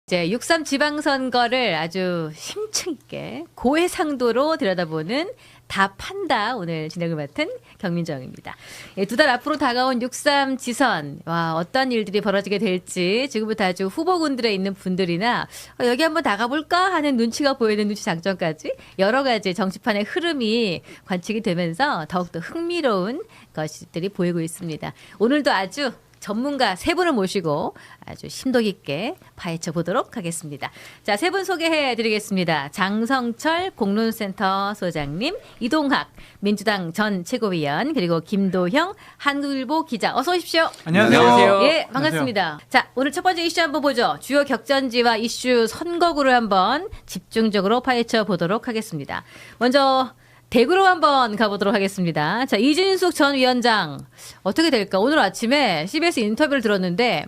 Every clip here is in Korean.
이제 6.3 지방선거를 아주 심층 있게 고해상도로 들여다보는 다 판다 오늘 진행을 맡은 경민정입니다. 예, 두 달 앞으로 다가온 6.3 지선, 와, 어떤 일들이 벌어지게 될지 지금부터 아주 후보군들에 있는 분들이나 여기 한번 나가볼까 하는 눈치가 보이는 눈치 장점까지 여러 가지 정치판의 흐름이 관측이 되면서 더욱더 흥미로운 것들이 보이고 있습니다. 오늘도 아주 전문가 세 분을 모시고 아주 심도 깊게 파헤쳐 보도록 하겠습니다. 자, 세 분 소개해 드리겠습니다. 장성철 공론센터 소장님, 이동학 민주당 전 최고위원, 그리고 김도형 한국일보 기자. 어서 오십시오. 안녕하세요. 예, 반갑습니다. 자, 오늘 첫 번째 이슈 한번 보죠. 주요 격전지와 이슈 선거구를 한번 집중적으로 파헤쳐 보도록 하겠습니다. 먼저 대구로 한번 가보도록 하겠습니다. 자, 이진숙 전 위원장 어떻게 될까? 오늘 아침에 CBS 인터뷰를 들었는데,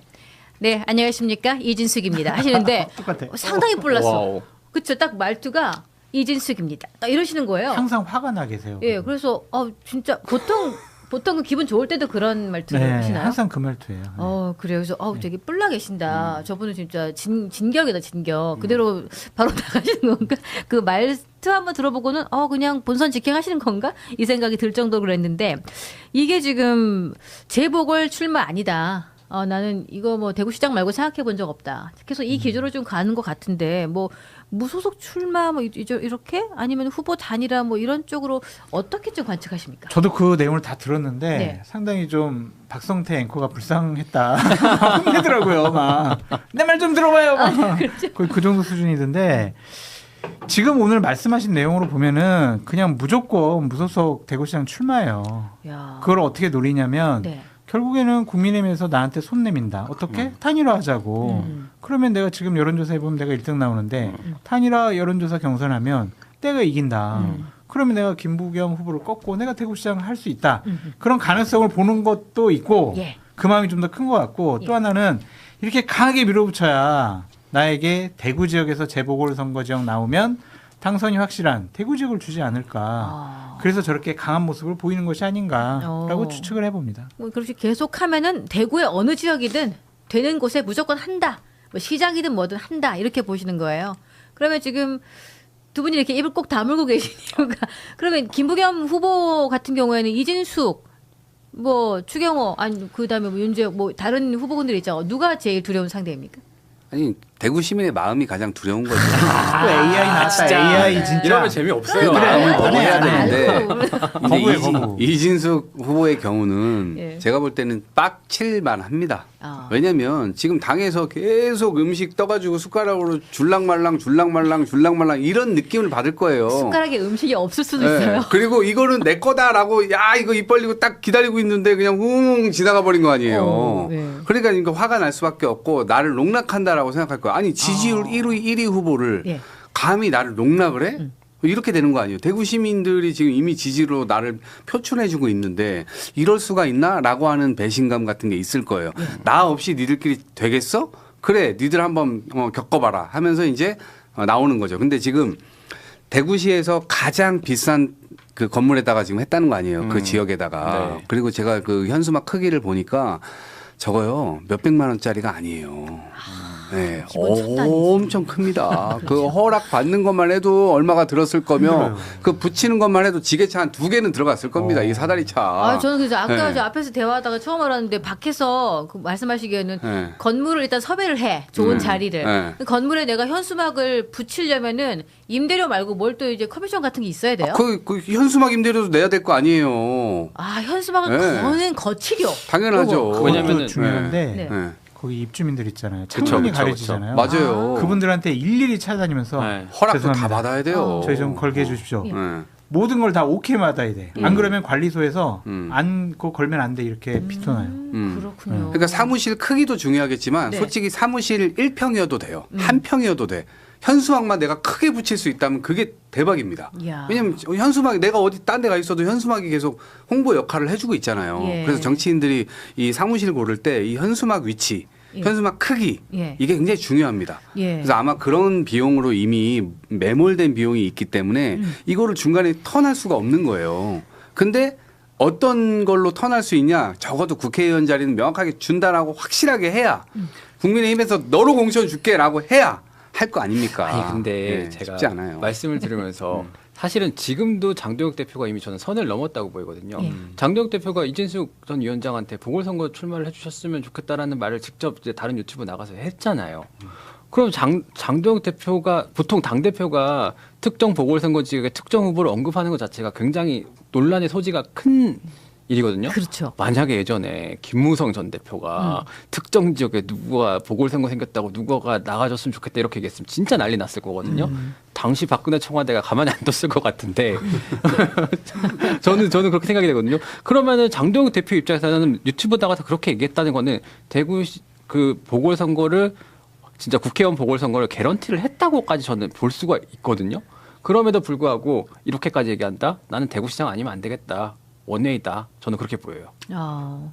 네, 안녕하십니까, 이진숙입니다 하시는데 똑같아. 상당히 뿔났어. 와우. 그쵸? 딱 말투가 이진숙입니다. 딱 이러시는 거예요. 항상 화가 나 계세요. 예, 그래서 진짜 보통 기분 좋을 때도 그런 말투 네, 하시나요? 항상 그 말투예요. 네. 그래요. 그래서 되게 뿔나 계신다. 저분은 진짜 진격이다, 진격. 그대로 바로 나가시는 건가? 그 말투 한번 들어보고는 그냥 본선 직행하시는 건가? 이 생각이 들 정도로 그랬는데, 이게 지금 재보궐 출마 아니다. 나는 이거 뭐 대구시장 말고 생각해 본 적 없다. 그래서 이 기조로 좀 가는 것 같은데, 뭐 무소속 출마 뭐 이렇게 아니면 후보 단일화 뭐 이런 쪽으로 어떻게 좀 관측하십니까? 저도 그 내용을 다 들었는데 네. 상당히 좀 박성태 앵커가 불쌍했다. 혼내더라고요. 막 내 말 좀 들어봐요. 막. 그렇죠. 거의 그 정도 수준이던데, 지금 오늘 말씀하신 내용으로 보면은 그냥 무조건 무소속 대구시장 출마예요. 야. 그걸 어떻게 노리냐면 네. 결국에는 국민의힘에서 나한테 손 내민다. 어떻게? 단일화하자고. 그러면 내가 지금 여론조사 해보면 내가 1등 나오는데 단일화 여론조사 경선하면 내가 이긴다. 그러면 내가 김부겸 후보를 꺾고 내가 대구시장 할 수 있다. 그런 가능성을 보는 것도 있고, 예. 그 마음이 좀 더 큰 것 같고, 또 하나는 이렇게 강하게 밀어붙여야 나에게 대구 지역에서 재보궐선거 지역 나오면 당선이 확실한 대구 지역을 주지 않을까. 그래서 저렇게 강한 모습을 보이는 것이 아닌가라고 추측을 해봅니다. 뭐 그렇게 계속하면은 대구의 어느 지역이든 되는 곳에 무조건 한다. 뭐 시장이든 뭐든 한다. 이렇게 보시는 거예요. 그러면 지금 두 분이 이렇게 입을 꼭 다물고 계신 이유가, 그러면 김부겸 후보 같은 경우에는 이진숙, 뭐 추경호, 아니 그다음에 뭐 윤재혁, 뭐 다른 후보군들 있죠. 누가 제일 두려운 상대입니까? 아니 대구 시민의 마음이 가장 두려운 거죠. 또 AI 나왔다. AI 진짜. 이러면 재미없어요. 그래, 마음을 안 해, 먹어야 안 해. 되는데 거부해, 거부. 이진숙 후보의 경우는 예. 제가 볼 때는 빡칠만 합니다. 아. 왜냐하면 지금 당에서 계속 음식 떠가지고 숟가락으로 줄랑말랑 이런 느낌을 받을 거예요. 숟가락에 음식이 없을 수도 네. 있어요. 그리고 이거는 내 거다라고 야 이거 입 벌리고 딱 기다리고 있는데 그냥 웅 지나가 버린 거 아니에요. 네. 그러니까 이거 화가 날 수밖에 없고 나를 농락한다라고 생각할 거야. 아니 지지율 1위 후보를 예. 감히 나를 농락을 해? 이렇게 되는 거 아니에요. 대구 시민들이 지금 이미 지지로 나를 표출해주고 있는데 이럴 수가 있나라고 하는 배신감 같은 게 있을 거예요. 나 없이 니들끼리 되겠어? 그래, 니들 한번 겪어봐라 하면서 이제 나오는 거죠. 근데 지금 대구시에서 가장 비싼 그 건물에다가 지금 했다는 거 아니에요. 그 지역에다가. 네. 그리고 제가 그 현수막 크기를 보니까 저거요 몇백만 원짜리가 아니에요. 네, 기본 첫 단위지. 엄청 큽니다. 그 허락 받는 것만 해도 얼마가 들었을 거며 힘들어요. 그 붙이는 것만 해도 지게차 한 2개는 들어갔을 겁니다. 이 사다리 차. 저는 그래서 아까 네. 저 앞에서 대화하다가 처음 알았는데, 밖에서 그 말씀하시기에는 네. 건물을 일단 섭외를 해. 좋은 자리를. 네. 그 건물에 내가 현수막을 붙이려면은 임대료 말고 뭘 또 이제 커미션 같은 게 있어야 돼요? 그 현수막 임대료도 내야 될 거 아니에요. 현수막을 네. 거는 거치료. 당연하죠. 요거. 왜냐면은- 그것도 중요한데 네. 네. 거기 입주민들 있잖아요. 그쵸, 창문이 그쵸, 가려지잖아요. 맞아요. 그분들한테 일일이 찾아다니면서 네. 허락도 죄송합니다. 다 받아야 돼요. 저희 좀 걸게 해주십시오. 예. 네. 모든 걸 다 오케이 받아야 돼. 안 그러면 관리소에서 음. 그거 걸면 안 돼 이렇게 피토나요. 그렇군요. 그러니까 사무실 크기도 중요하겠지만 네. 솔직히 사무실 1평이어도 돼요. 한 평이어도 돼. 현수막만 내가 크게 붙일 수 있다면 그게 대박입니다. 이야. 왜냐면 현수막이 내가 어디 딴 데 가 있어도 현수막이 계속 홍보 역할을 해주고 있잖아요. 예. 그래서 정치인들이 이 사무실 고를 때 이 현수막 위치, 예. 현수막 크기 예. 이게 굉장히 중요합니다. 예. 그래서 아마 그런 비용으로 이미 매몰된 비용이 있기 때문에 이거를 중간에 턴할 수가 없는 거예요. 근데 어떤 걸로 턴할 수 있냐? 적어도 국회의원 자리는 명확하게 준다라고 확실하게 해야 국민의힘에서 너로 공천 줄게라고 해야 할 거 아닙니까? 아니 근데 예, 제가 쉽지 않아요. 말씀을 들으면서 사실은 지금도 장도혁 대표가 이미 저는 선을 넘었다고 보이거든요. 예. 장도혁 대표가 이진숙 전 위원장한테 보궐선거 출마를 해주셨으면 좋겠다라는 말을 직접 이제 다른 유튜브 나가서 했잖아요. 그럼 장도혁 대표가 보통 당 대표가 특정 보궐선거 지역의 특정 후보를 언급하는 것 자체가 굉장히 논란의 소지가 큰 일이거든요. 그렇죠. 만약에 예전에 김무성 전 대표가 특정 지역에 누구가 보궐선거 생겼다고 누구가 나가줬으면 좋겠다 이렇게 얘기했으면 진짜 난리 났을 거거든요. 당시 박근혜 청와대가 가만히 안 뒀을 것 같은데 저는 그렇게 생각이 되거든요. 그러면은 장도영 대표 입장에서는 유튜브 나가서 그렇게 얘기했다는 거는 대구 그 보궐선거를 진짜 국회의원 보궐선거를 개런티를 했다고까지 저는 볼 수가 있거든요. 그럼에도 불구하고 이렇게까지 얘기한다? 나는 대구시장 아니면 안 되겠다. 원웨이다. 저는 그렇게 보여요.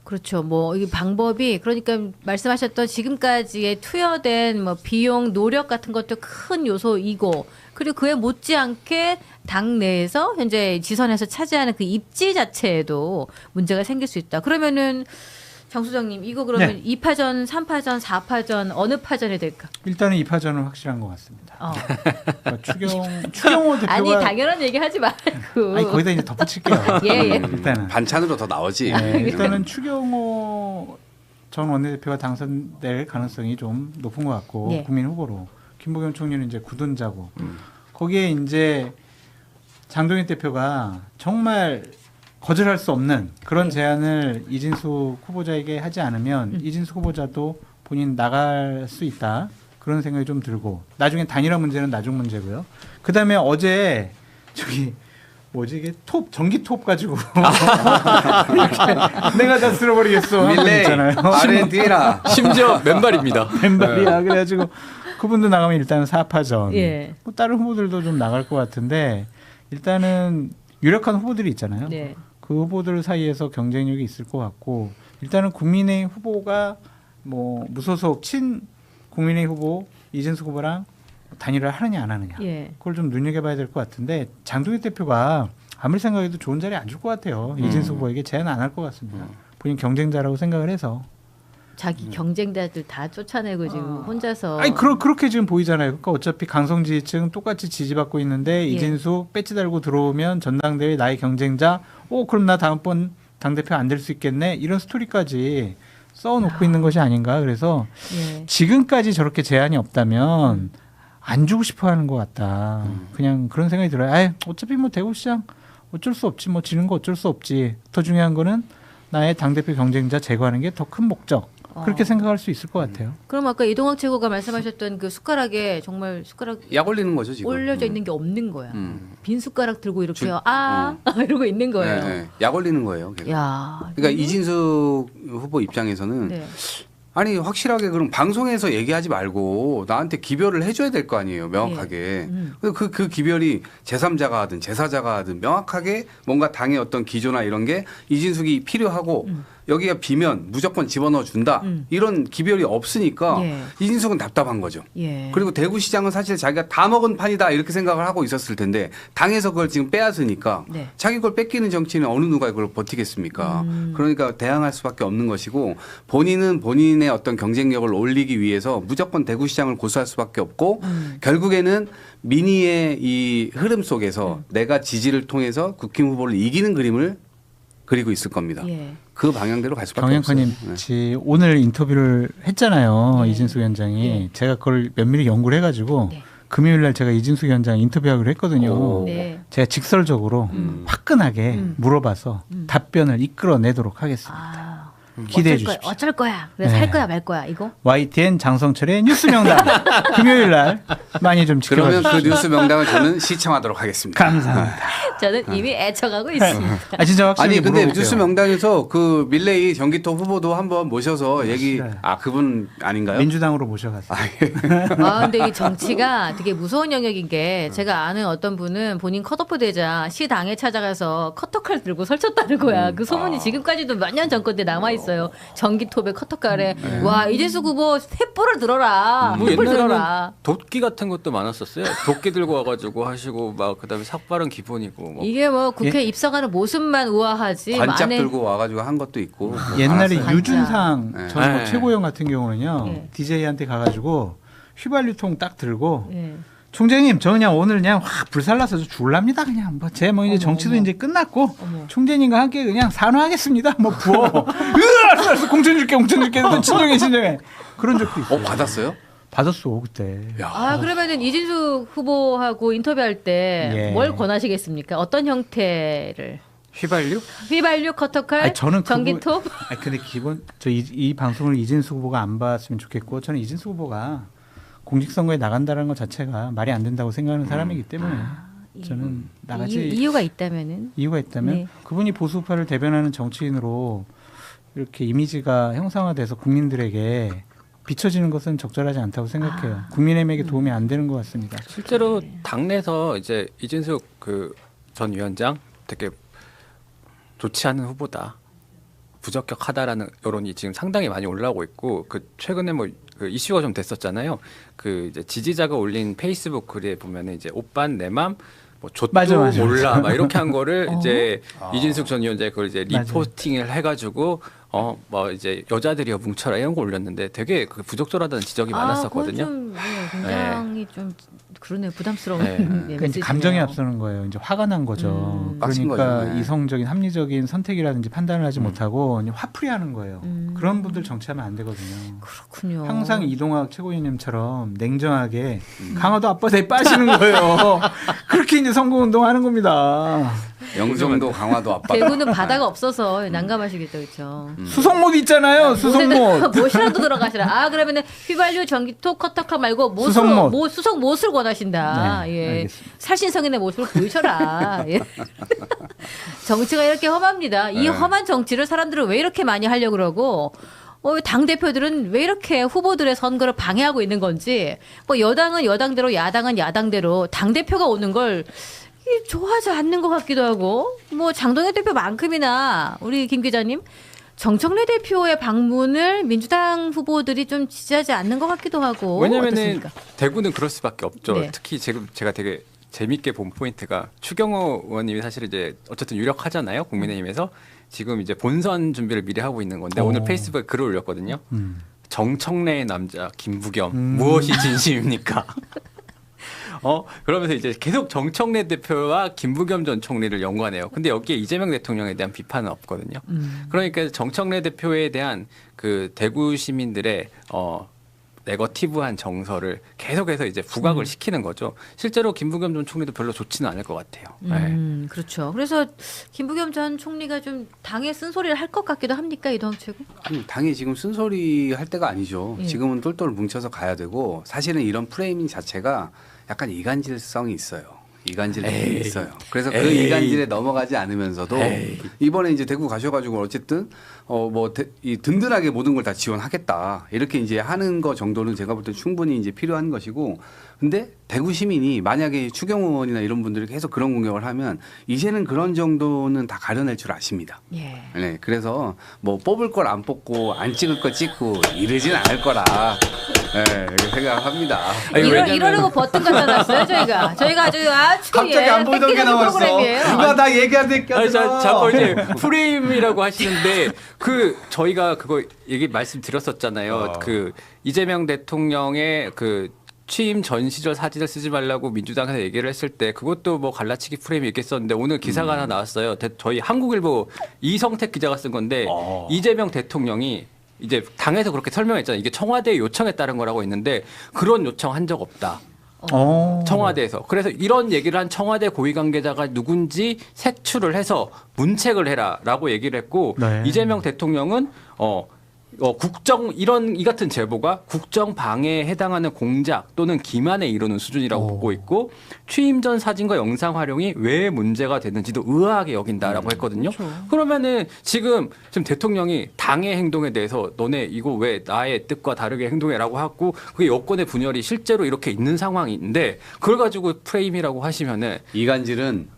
그렇죠. 뭐 이 방법이 그러니까 말씀하셨던 지금까지의 투여된 뭐 비용, 노력 같은 것도 큰 요소이고 그리고 그에 못지않게 당 내에서 현재 지선에서 차지하는 그 입지 자체에도 문제가 생길 수 있다. 그러면은 장 소장님 이거 그러면 네. 2파전, 3파전, 4파전 어느 파전이 될까? 일단은 이 파전은 확실한 것 같습니다. 어. 그러니까 추경호 대표가 아니 당연한 얘기 하지 말고. 아니, 거기다 이제 덧붙일게요. 예. 일단은 반찬으로 더 나오지. 네, 일단은 추경호 전 원내대표가 당선될 가능성이 좀 높은 것 같고 네. 국민 후보로 김부겸 총리는 이제 굳은자고 거기에 이제 장동현 대표가 정말 거절할 수 없는 그런 제안을 이진숙 후보자에게 하지 않으면 이진숙 후보자도 본인 나갈 수 있다 그런 생각이 좀 들고 나중에 단일화 문제는 나중 문제고요. 그 다음에 어제 저기 뭐지 이게 전기 톱 가지고 이렇게 내가 다 쓸어버리겠어 하는 거 밀레 있잖아요. 아르헨티나. 심지어 맨발입니다. 왼발이야. 그래가지고 그분도 나가면 일단은 4파전. 예. 뭐 다른 후보들도 좀 나갈 것 같은데 일단은 유력한 후보들이 있잖아요. 네. 그 후보들 사이에서 경쟁력이 있을 것 같고 일단은 국민의 후보가 뭐 무소속 친 국민의 후보 이진숙 후보랑 단일화를 하느냐 안 하느냐 예. 그걸 좀 눈여겨봐야 될 것 같은데 장동현 대표가 아무리 생각해도 좋은 자리에 안 줄 것 같아요. 이진숙 후보에게 제안 안 할 것 같습니다. 본인 경쟁자라고 생각을 해서 자기 경쟁자들 다 쫓아내고 지금 혼자서. 아니 그렇게 지금 보이잖아요. 그러니까 어차피 강성지지층 똑같이 지지받고 있는데 예. 이진숙 배지 달고 들어오면 전당대회 나의 경쟁자. 그럼 나 다음번 당대표 안 될 수 있겠네. 이런 스토리까지 써놓고 있는 것이 아닌가. 그래서 예. 지금까지 저렇게 제안이 없다면 안 주고 싶어하는 것 같다. 그냥 그런 생각이 들어요. 어차피 뭐 대구시장 어쩔 수 없지. 뭐 지는 거 어쩔 수 없지. 더 중요한 거는 나의 당대표 경쟁자 제거하는 게 더 큰 목적. 그렇게 생각할 수 있을 것 같아요. 그럼 아까 이동학 최고가 말씀하셨던 그 숟가락에 정말 숟가락 약 올리는 거죠 지금. 올려져 있는 게 없는 거야. 음. 빈 숟가락 들고 이렇게 이러고 있는 거예요. 네, 약 올리는 거예요. 계속. 야. 그러니까 이거? 이진숙 후보 입장에서는 네. 아니 확실하게 그럼 방송에서 얘기하지 말고 나한테 기별을 해줘야 될 거 아니에요. 명확하게. 그 기별이 제3자가 하든 제4자가 하든 명확하게 뭔가 당의 어떤 기조나 이런 게 이진숙이 필요하고 여기가 비면 무조건 집어넣어 준다. 이런 기별이 없으니까 예. 이진숙은 답답한 거죠. 예. 그리고 대구시장은 사실 자기가 다 먹은 판이다 이렇게 생각을 하고 있었을 텐데 당에서 그걸 지금 빼앗으니까 네. 자기 걸 뺏기는 정치는 어느 누가 그걸 버티겠습니까? 그러니까 대항할 수밖에 없는 것이고 본인은 본인의 어떤 경쟁력을 올리기 위해서 무조건 대구시장을 고수할 수밖에 없고 결국에는 민의의 이 흐름 속에서 내가 지지를 통해서 국힘 후보를 이기는 그림을 그리고 있을 겁니다. 예. 그 방향대로 갈 수밖에 없어요. 경영관님 오늘 인터뷰를 했잖아요. 네. 이진숙 위원장이. 네. 제가 그걸 면밀히 연구를 해가지고 네. 금요일 날 제가 이진숙 위원장 인터뷰하기로 했거든요. 오. 네. 제가 직설적으로 화끈하게 물어봐서 답변을 이끌어내도록 하겠습니다. 아. 기대해 어쩔 거야, 주십시오. 어쩔 거야. 그래서 네. 할 거야 말 거야 이거. YTN 장성철의 뉴스 명단 금요일 날 많이 좀 지켜봐 그러면 주십시오. 그 뉴스 명당을 저는 시청하도록 하겠습니다. 감사합니다. 저는 이미 애청하고 있습니다. 진짜 확실히 아니 근데 물어볼게요. 뉴스 명당에서 그 밀레이 전기톱 후보도 한번 모셔서 얘기 싫어요. 그분 아닌가요? 민주당으로 모셔갔어요. 근데 이 정치가 되게 무서운 영역인 게 제가 아는 어떤 분은 본인 컷오프 되자 시당에 찾아가서 커터칼 들고 설쳤다는 거야. 그 소문이 지금까지도 몇 년 전 건데 남아 있어. 있어요. 전기톱에 커터칼에 와 이재수 후보 횃불을 들어라. 뭐 횃불 옛날에는 들어라. 도끼 같은 것도 많았었어요. 도끼 들고 와가지고 하시고 막 그다음에 삭발은 기본이고. 뭐. 이게 뭐 국회 입성하는 모습만 우아하지. 관짝 안에 들고 와가지고 한 것도 있고. 뭐 옛날에 많았어요. 유준상 네. 전 네. 최고위원 같은 경우는요. 네. DJ한테 가가지고 휘발유통 딱 들고 예. 총재님 저 그냥 오늘 그냥 확 불살라서 죽을랍니다 그냥 뭐 제 뭐 이제 어머, 정치도 어머. 이제 끝났고 어머. 총재님과 함께 그냥 산화하겠습니다 뭐 부어 알았어 공천 줄게 진정해 그런 적도 있어요. 받았어요? 받았어 그때. 아 그러면은 이진숙 후보하고 인터뷰할 때 예. 뭘 권하시겠습니까? 어떤 형태를? 휘발유? 휘발유, 커터칼, 아니, 저는 전기톱. 아니 근데 기본 이 방송을 이진숙 후보가 안 봤으면 좋겠고 저는 이진숙 후보가 공직선거에 나간다는 것 자체가 말이 안 된다고 생각하는 사람이기 때문에 저는 나가지 이유가 있다면은. 이유가 있다면 네. 그분이 보수파를 대변하는 정치인으로 이렇게 이미지가 형상화돼서 국민들에게 비춰지는 것은 적절하지 않다고 생각해요. 국민의힘에게 도움이 안 되는 것 같습니다. 실제로 당내에서 이제 이진숙 그 전 위원장 되게 좋지 않은 후보다. 부적격하다라는 여론이 지금 상당히 많이 올라오고 있고 그 최근에 뭐 그 이슈가 좀 됐었잖아요. 그 이제 지지자가 올린 페이스북 글에 보면은 이제 오빤 내맘 뭐 좆도 맞아. 몰라 막 이렇게 한 거를 이제 아. 이진숙 전 위원장이 그걸 이제 맞아. 리포팅을 해가지고 뭐 이제 여자들이여 뭉쳐라 이런 거 올렸는데 되게 그 부적절하다는 지적이 많았었거든요. 그건 좀, 굉장히 좀 그러네 부담스러운. 네. 네, 그러니까 이제 메시지네요. 감정이 앞서는 거예요. 이제 화가 난 거죠. 빡친 그러니까 거죠. 네. 이성적인 합리적인 선택이라든지 판단을 하지 못하고 이제 화풀이하는 거예요. 그런 분들 정치하면 안 되거든요. 그렇군요. 항상 이동학 최고위원님처럼 냉정하게 강화도 앞바다에 빠지는 거예요. 그렇게 이제 선거운동하는 겁니다. 영종도 강화도 앞바다. 대구는 바다가 없어서 난감하시겠죠, 그렇죠. 수송못 있잖아요. 수송못. 못이라도 들어가시라. 아 그러면은 휘발유, 전기톱, 커터칼 말고 수송못. 수송못을 원하신다. 네, 예, 알겠습니다. 살신성인의 모습을 보이셔라. 예. 정치가 이렇게 험합니다. 이 네. 험한 정치를 사람들은 왜 이렇게 많이 하려고 그러고 당 대표들은 왜 이렇게 후보들의 선거를 방해하고 있는 건지 뭐 여당은 여당대로 야당은 야당대로 당 대표가 오는 걸 좋아하지 않는 것 같기도 하고 뭐 장동혁 대표만큼이나 우리 김 기자님 정청래 대표의 방문을 민주당 후보들이 좀 지지하지 않는 것 같기도 하고 왜냐면은 어떻습니까? 대구는 그럴 수밖에 없죠. 네. 특히 지금 제가 되게 재밌게 본 포인트가 추경호 의원님이 사실 이제 어쨌든 유력하잖아요. 국민의힘에서 지금 이제 본선 준비를 미리 하고 있는 건데 오늘 페이스북에 글을 올렸거든요. 정청래의 남자 김부겸 무엇이 진심입니까? 그러면서 이제 계속 정청래 대표와 김부겸 전 총리를 연관해요. 근데 여기에 이재명 대통령에 대한 비판은 없거든요. 그러니까 정청래 대표에 대한 그 대구 시민들의 네거티브한 정서를 계속해서 이제 부각을 시키는 거죠. 실제로 김부겸 전 총리도 별로 좋지는 않을 것 같아요. 네. 그렇죠. 그래서 김부겸 전 총리가 좀 당에 쓴소리를 할 것 같기도 합니까 이동학 최고? 아니, 당이 지금 쓴소리 할 때가 아니죠. 예. 지금은 똘똘 뭉쳐서 가야 되고 사실은 이런 프레이밍 자체가 약간 이간질성이 있어요. 이간질이 있어요. 그래서 그 이간질에 넘어가지 않으면서도 이번에 이제 대구 가셔가지고 어쨌든 이 든든하게 모든 걸 다 지원하겠다 이렇게 이제 하는 거 정도는 제가 볼 때 충분히 이제 필요한 것이고, 근데 대구 시민이 만약에 추경호 의원이나 이런 분들이 계속 그런 공격을 하면 이제는 그런 정도는 다 가려낼 줄 아십니다. 예. 네, 그래서 뭐 뽑을 걸 안 뽑고 안 찍을 거 찍고 이러진 않을 거라 이렇게 생각합니다. 아니, 왜냐면- 이러려고 버튼 갖다 놨어요 저희가 아주 갑자기 안 보이던 게 나왔어. 프로그램이에요. 누가 다 얘기해야 될 게 아니, 없어. 자꾸 이제 프레임이라고 하시는데 저희가 그거 말씀드렸었잖아요. 그 이재명 대통령의 그 취임 전 시절 사진을 쓰지 말라고 민주당에서 얘기를 했을 때 그것도 뭐 갈라치기 프레임이 있겠었는데 오늘 기사가 하나 나왔어요. 저희 한국일보 이성택 기자가 쓴 건데 이재명 대통령이 이제 당에서 그렇게 설명했잖아요. 이게 청와대의 요청에 따른 거라고 했는데 그런 요청 한 적 없다. 청와대에서. 그래서 이런 얘기를 한 청와대 고위 관계자가 누군지 색출을 해서 문책을 해라라고 얘기를 했고 네. 이재명 대통령은 이 같은 제보가 국정 방해에 해당하는 공작 또는 기만에 이르는 수준이라고 보고 있고 취임 전 사진과 영상 활용이 왜 문제가 됐는지도 의아하게 여긴다라고 했거든요. 그러면은 지금 대통령이 당의 행동에 대해서 너네 이거 왜 나의 뜻과 다르게 행동해라고 하고 그게 여권의 분열이 실제로 이렇게 있는 상황인데 그걸 가지고 프레임이라고 하시면은 이간질은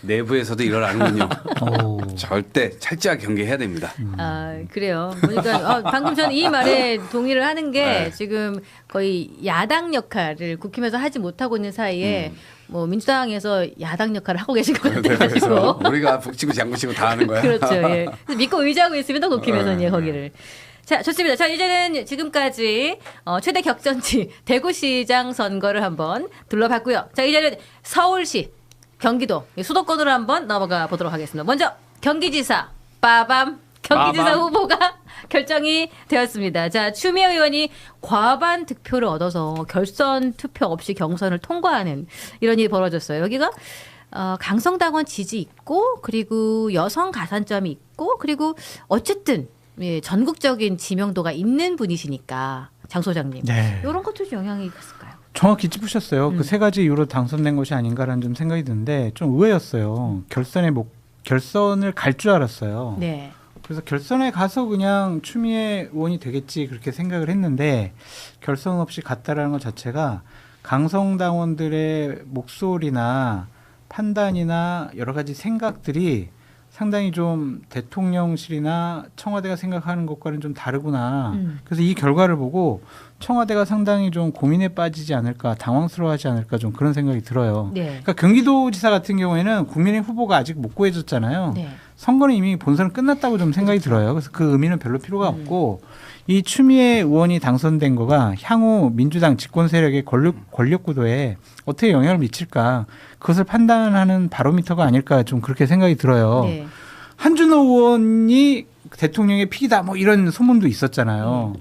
내부에서도 일어나는군요. 오. 절대 철저하게 경계해야 됩니다. 아, 그래요. 그러니까 방금 저는 이 말에 동의를 하는 게 네. 지금 거의 야당 역할을 국힘에서 하지 못하고 있는 사이에 뭐 민주당에서 야당 역할을 하고 계신 것 같아가지고. 그래서 우리가 북치고 장구치고 다 하는 거야. 그렇죠. 예. 그래서 믿고 의지하고 있습니다. 국힘에서는 네. 예, 거기를. 자, 좋습니다. 자, 이제는 지금까지 최대 격전지 대구시장 선거를 한번 둘러봤고요. 자, 이제는 서울시, 경기도 수도권으로 한번 넘어가 보도록 하겠습니다. 먼저 경기지사 빠밤 경기지사 빠밤. 후보가 결정이 되었습니다. 자, 추미애 의원이 과반 득표를 얻어서 결선 투표 없이 경선을 통과하는 이런 일이 벌어졌어요. 여기가 강성당원 지지 있고 그리고 여성 가산점이 있고 그리고 어쨌든 예, 전국적인 지명도가 있는 분이시니까 장 소장님 네. 이런 것도 좀 영향이 있을까요? 정확히 짚으셨어요. 그 세 가지 이유로 당선된 것이 아닌가라는 좀 생각이 드는데 좀 의외였어요. 결선을 갈 줄 알았어요. 네. 그래서 결선에 가서 그냥 추미애 의원이 되겠지 그렇게 생각을 했는데 결선 없이 갔다라는 것 자체가 강성당원들의 목소리나 판단이나 여러 가지 생각들이 상당히 좀 대통령실이나 청와대가 생각하는 것과는 좀 다르구나. 그래서 이 결과를 보고 청와대가 상당히 좀 고민에 빠지지 않을까, 당황스러워하지 않을까 좀 그런 생각이 들어요. 네. 그러니까 경기도지사 같은 경우에는 국민의 후보가 아직 못 구해졌잖아요. 네. 선거는 이미 본선은 끝났다고 좀 생각이 들어요. 그래서 그 의미는 별로 필요가 없고 이 추미애 의원이 당선된 거가 향후 민주당 집권 세력의 권력 구도에 어떻게 영향을 미칠까 그것을 판단하는 바로미터가 아닐까 좀 그렇게 생각이 들어요. 네. 한준호 의원이 대통령의 픽이다 뭐 이런 소문도 있었잖아요.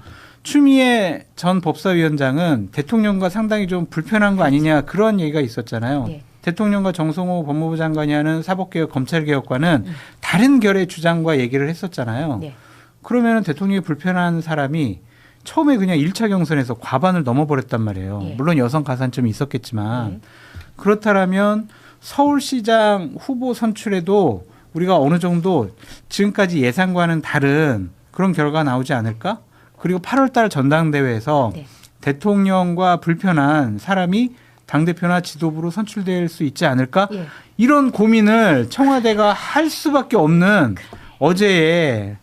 추미애 전 법사위원장은 대통령과 상당히 좀 불편한 거 아니냐 그런 얘기가 있었잖아요. 네. 대통령과 정성호 법무부 장관이 하는 사법개혁 검찰개혁과는 다른 결의 주장과 얘기를 했었잖아요. 네. 그러면 대통령이 불편한 사람이 처음에 그냥 1차 경선에서 과반을 넘어버렸단 말이에요. 예. 물론 여성 가산점이 있었겠지만 네. 그렇다면 서울시장 후보 선출에도 우리가 어느 정도 지금까지 예상과는 다른 그런 결과가 나오지 않을까? 그리고 8월달 전당대회에서 네. 대통령과 불편한 사람이 당대표나 지도부로 선출될 수 있지 않을까? 예. 이런 고민을 청와대가 할 수밖에 없는 어제의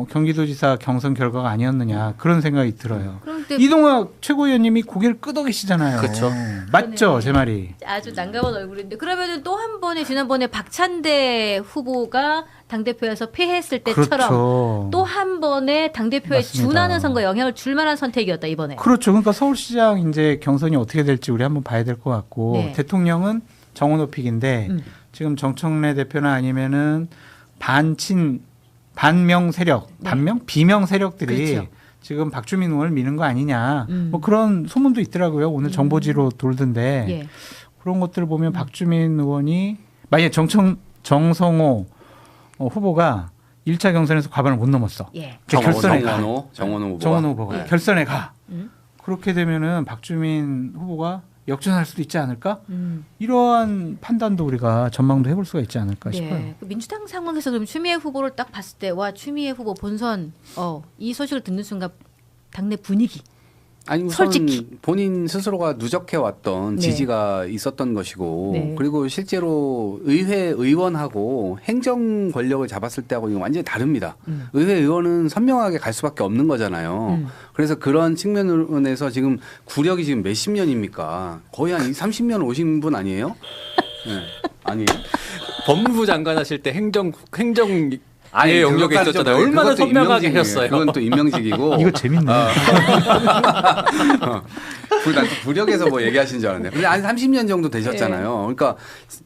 경기도지사 경선 결과가 아니었느냐 그런 생각이 들어요. 그런데 이동학 최고위원님이 고개를 끄덕이시잖아요. 그렇죠. 맞죠, 제 말이. 아주 난감한 얼굴인데 그러면은 또 한 번에 지난번에 박찬대 후보가 당대표에서 패했을 때처럼 그렇죠. 또 한 번에 당대표에 맞습니다. 준하는 선거에 영향을 줄 만한 선택이었다 이번에. 그렇죠. 그러니까 서울시장 이제 경선이 어떻게 될지 우리 한번 봐야 될 것 같고 네. 대통령은 정원호 픽인데 지금 정청래 대표나 아니면은 반명 세력, 네. 비명 세력들이 그렇죠. 지금 박주민 의원을 미는 거 아니냐. 뭐 그런 소문도 있더라고요. 오늘 정보지로 돌던데 예. 그런 것들을 보면 박주민 의원이 만약에 정성호 후보가 1차 경선에서 과반을 못 넘었어. 예. 결선에 가. 정원호 후보가. 정원호 후보가 네. 결선에 가. 그렇게 되면은 박주민 후보가 역전할 수도 있지 않을까? 이러한 판단도 우리가 전망도 해볼 수가 있지 않을까 싶어요. 네. 그 민주당 상황에서 그럼 추미애 후보를 딱 봤을 때 와 추미애 후보 본선 이 소식을 듣는 순간 당내 분위기 아니 우선 솔직히. 본인 스스로가 누적해왔던 네. 지지가 있었던 것이고 네. 그리고 실제로 의회 의원하고 행정 권력을 잡았을 때하고 이거 완전히 다릅니다. 의회 의원은 선명하게 갈 수밖에 없는 거잖아요. 그래서 그런 측면에서 지금 구력이 지금 몇십 년입니까? 거의 한 30년 오신 분 아니에요? 네. 아니에요? 법무부 장관 하실 때 행정 아니, 영역에 그것까지 있었잖아요. 좀- 얼마나 그것도 선명하게 임명직이에요. 하셨어요. 그건 또 임명직이고. 이거 재밌네. 난 구력에서 뭐 얘기하신 줄 알았네. 근데 한 30년 정도 되셨잖아요. 그러니까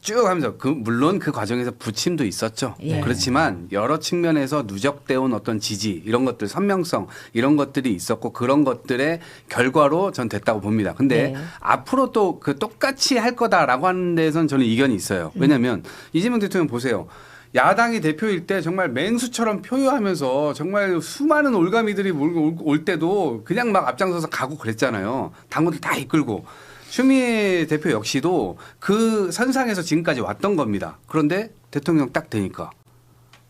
쭉 하면서 물론 그 과정에서 부침도 있었죠. 예. 그렇지만 여러 측면에서 누적되어 온 어떤 지지 이런 것들 선명성 이런 것들이 있었고 그런 것들의 결과로 전 됐다고 봅니다. 근데 네. 앞으로 또 그 똑같이 할 거다라고 하는 데선 저는 이견이 있어요. 왜냐하면 이재명 대통령 보세요. 야당이 대표일 때 정말 맹수처럼 표효하면서 정말 수많은 올가미들이 올 때도 그냥 막 앞장서서 가고 그랬잖아요. 당원들 다 이끌고. 추미애 대표 역시도 그 선상에서 지금까지 왔던 겁니다. 그런데 대통령 딱 되니까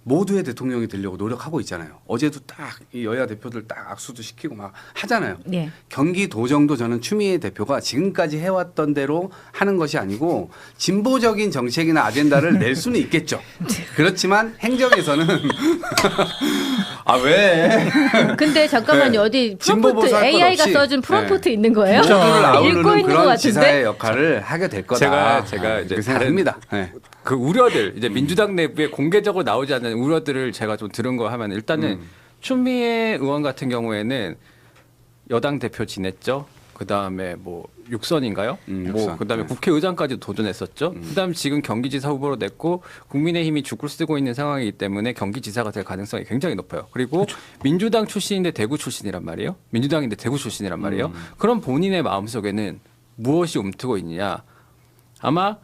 모두의 대통령이 되려고 노력하고 있잖아요. 어제도 딱 이 여야 대표들 딱 악수도 시키고 막 하잖아요. 네. 경기도정도 저는 추미애 대표가 지금까지 해왔던 대로 하는 것이 아니고 진보적인 정책이나 아젠다를 낼 수는 있겠죠. 그렇지만 행정에서는 아 왜? 근데 잠깐만요. 네. 어디 진보 프롬프트 보수할 것 AI가 없이. 써준 프롬프트 네. 있는 거예요? 모두를 읽고 아우르는 있는 것 그런 같은데. 지사의 역할을 하게 될 거다. 제가 이제 그렇게 다른 생각합니다. 네. 그 우려들 이제 민주당 내부에 공개적으로 나오지 않는 우려들을 제가 좀 들은 거 하면 일단은 추미애 의원 같은 경우에는 여당 대표 지냈죠. 그 다음에 뭐 육선인가요? 뭐 육선. 그다음에 네. 국회의장까지 도전했었죠. 그다음 지금 경기지사 후보로 냈고 국민의힘이 죽을 쓰고 있는 상황이기 때문에 경기지사가 될 가능성이 굉장히 높아요. 그리고 민주당 출신인데 대구 출신이란 말이에요. 민주당인데 대구 출신이란 말이에요. 그럼 본인의 마음속에는 무엇이 움트고 있느냐? 아마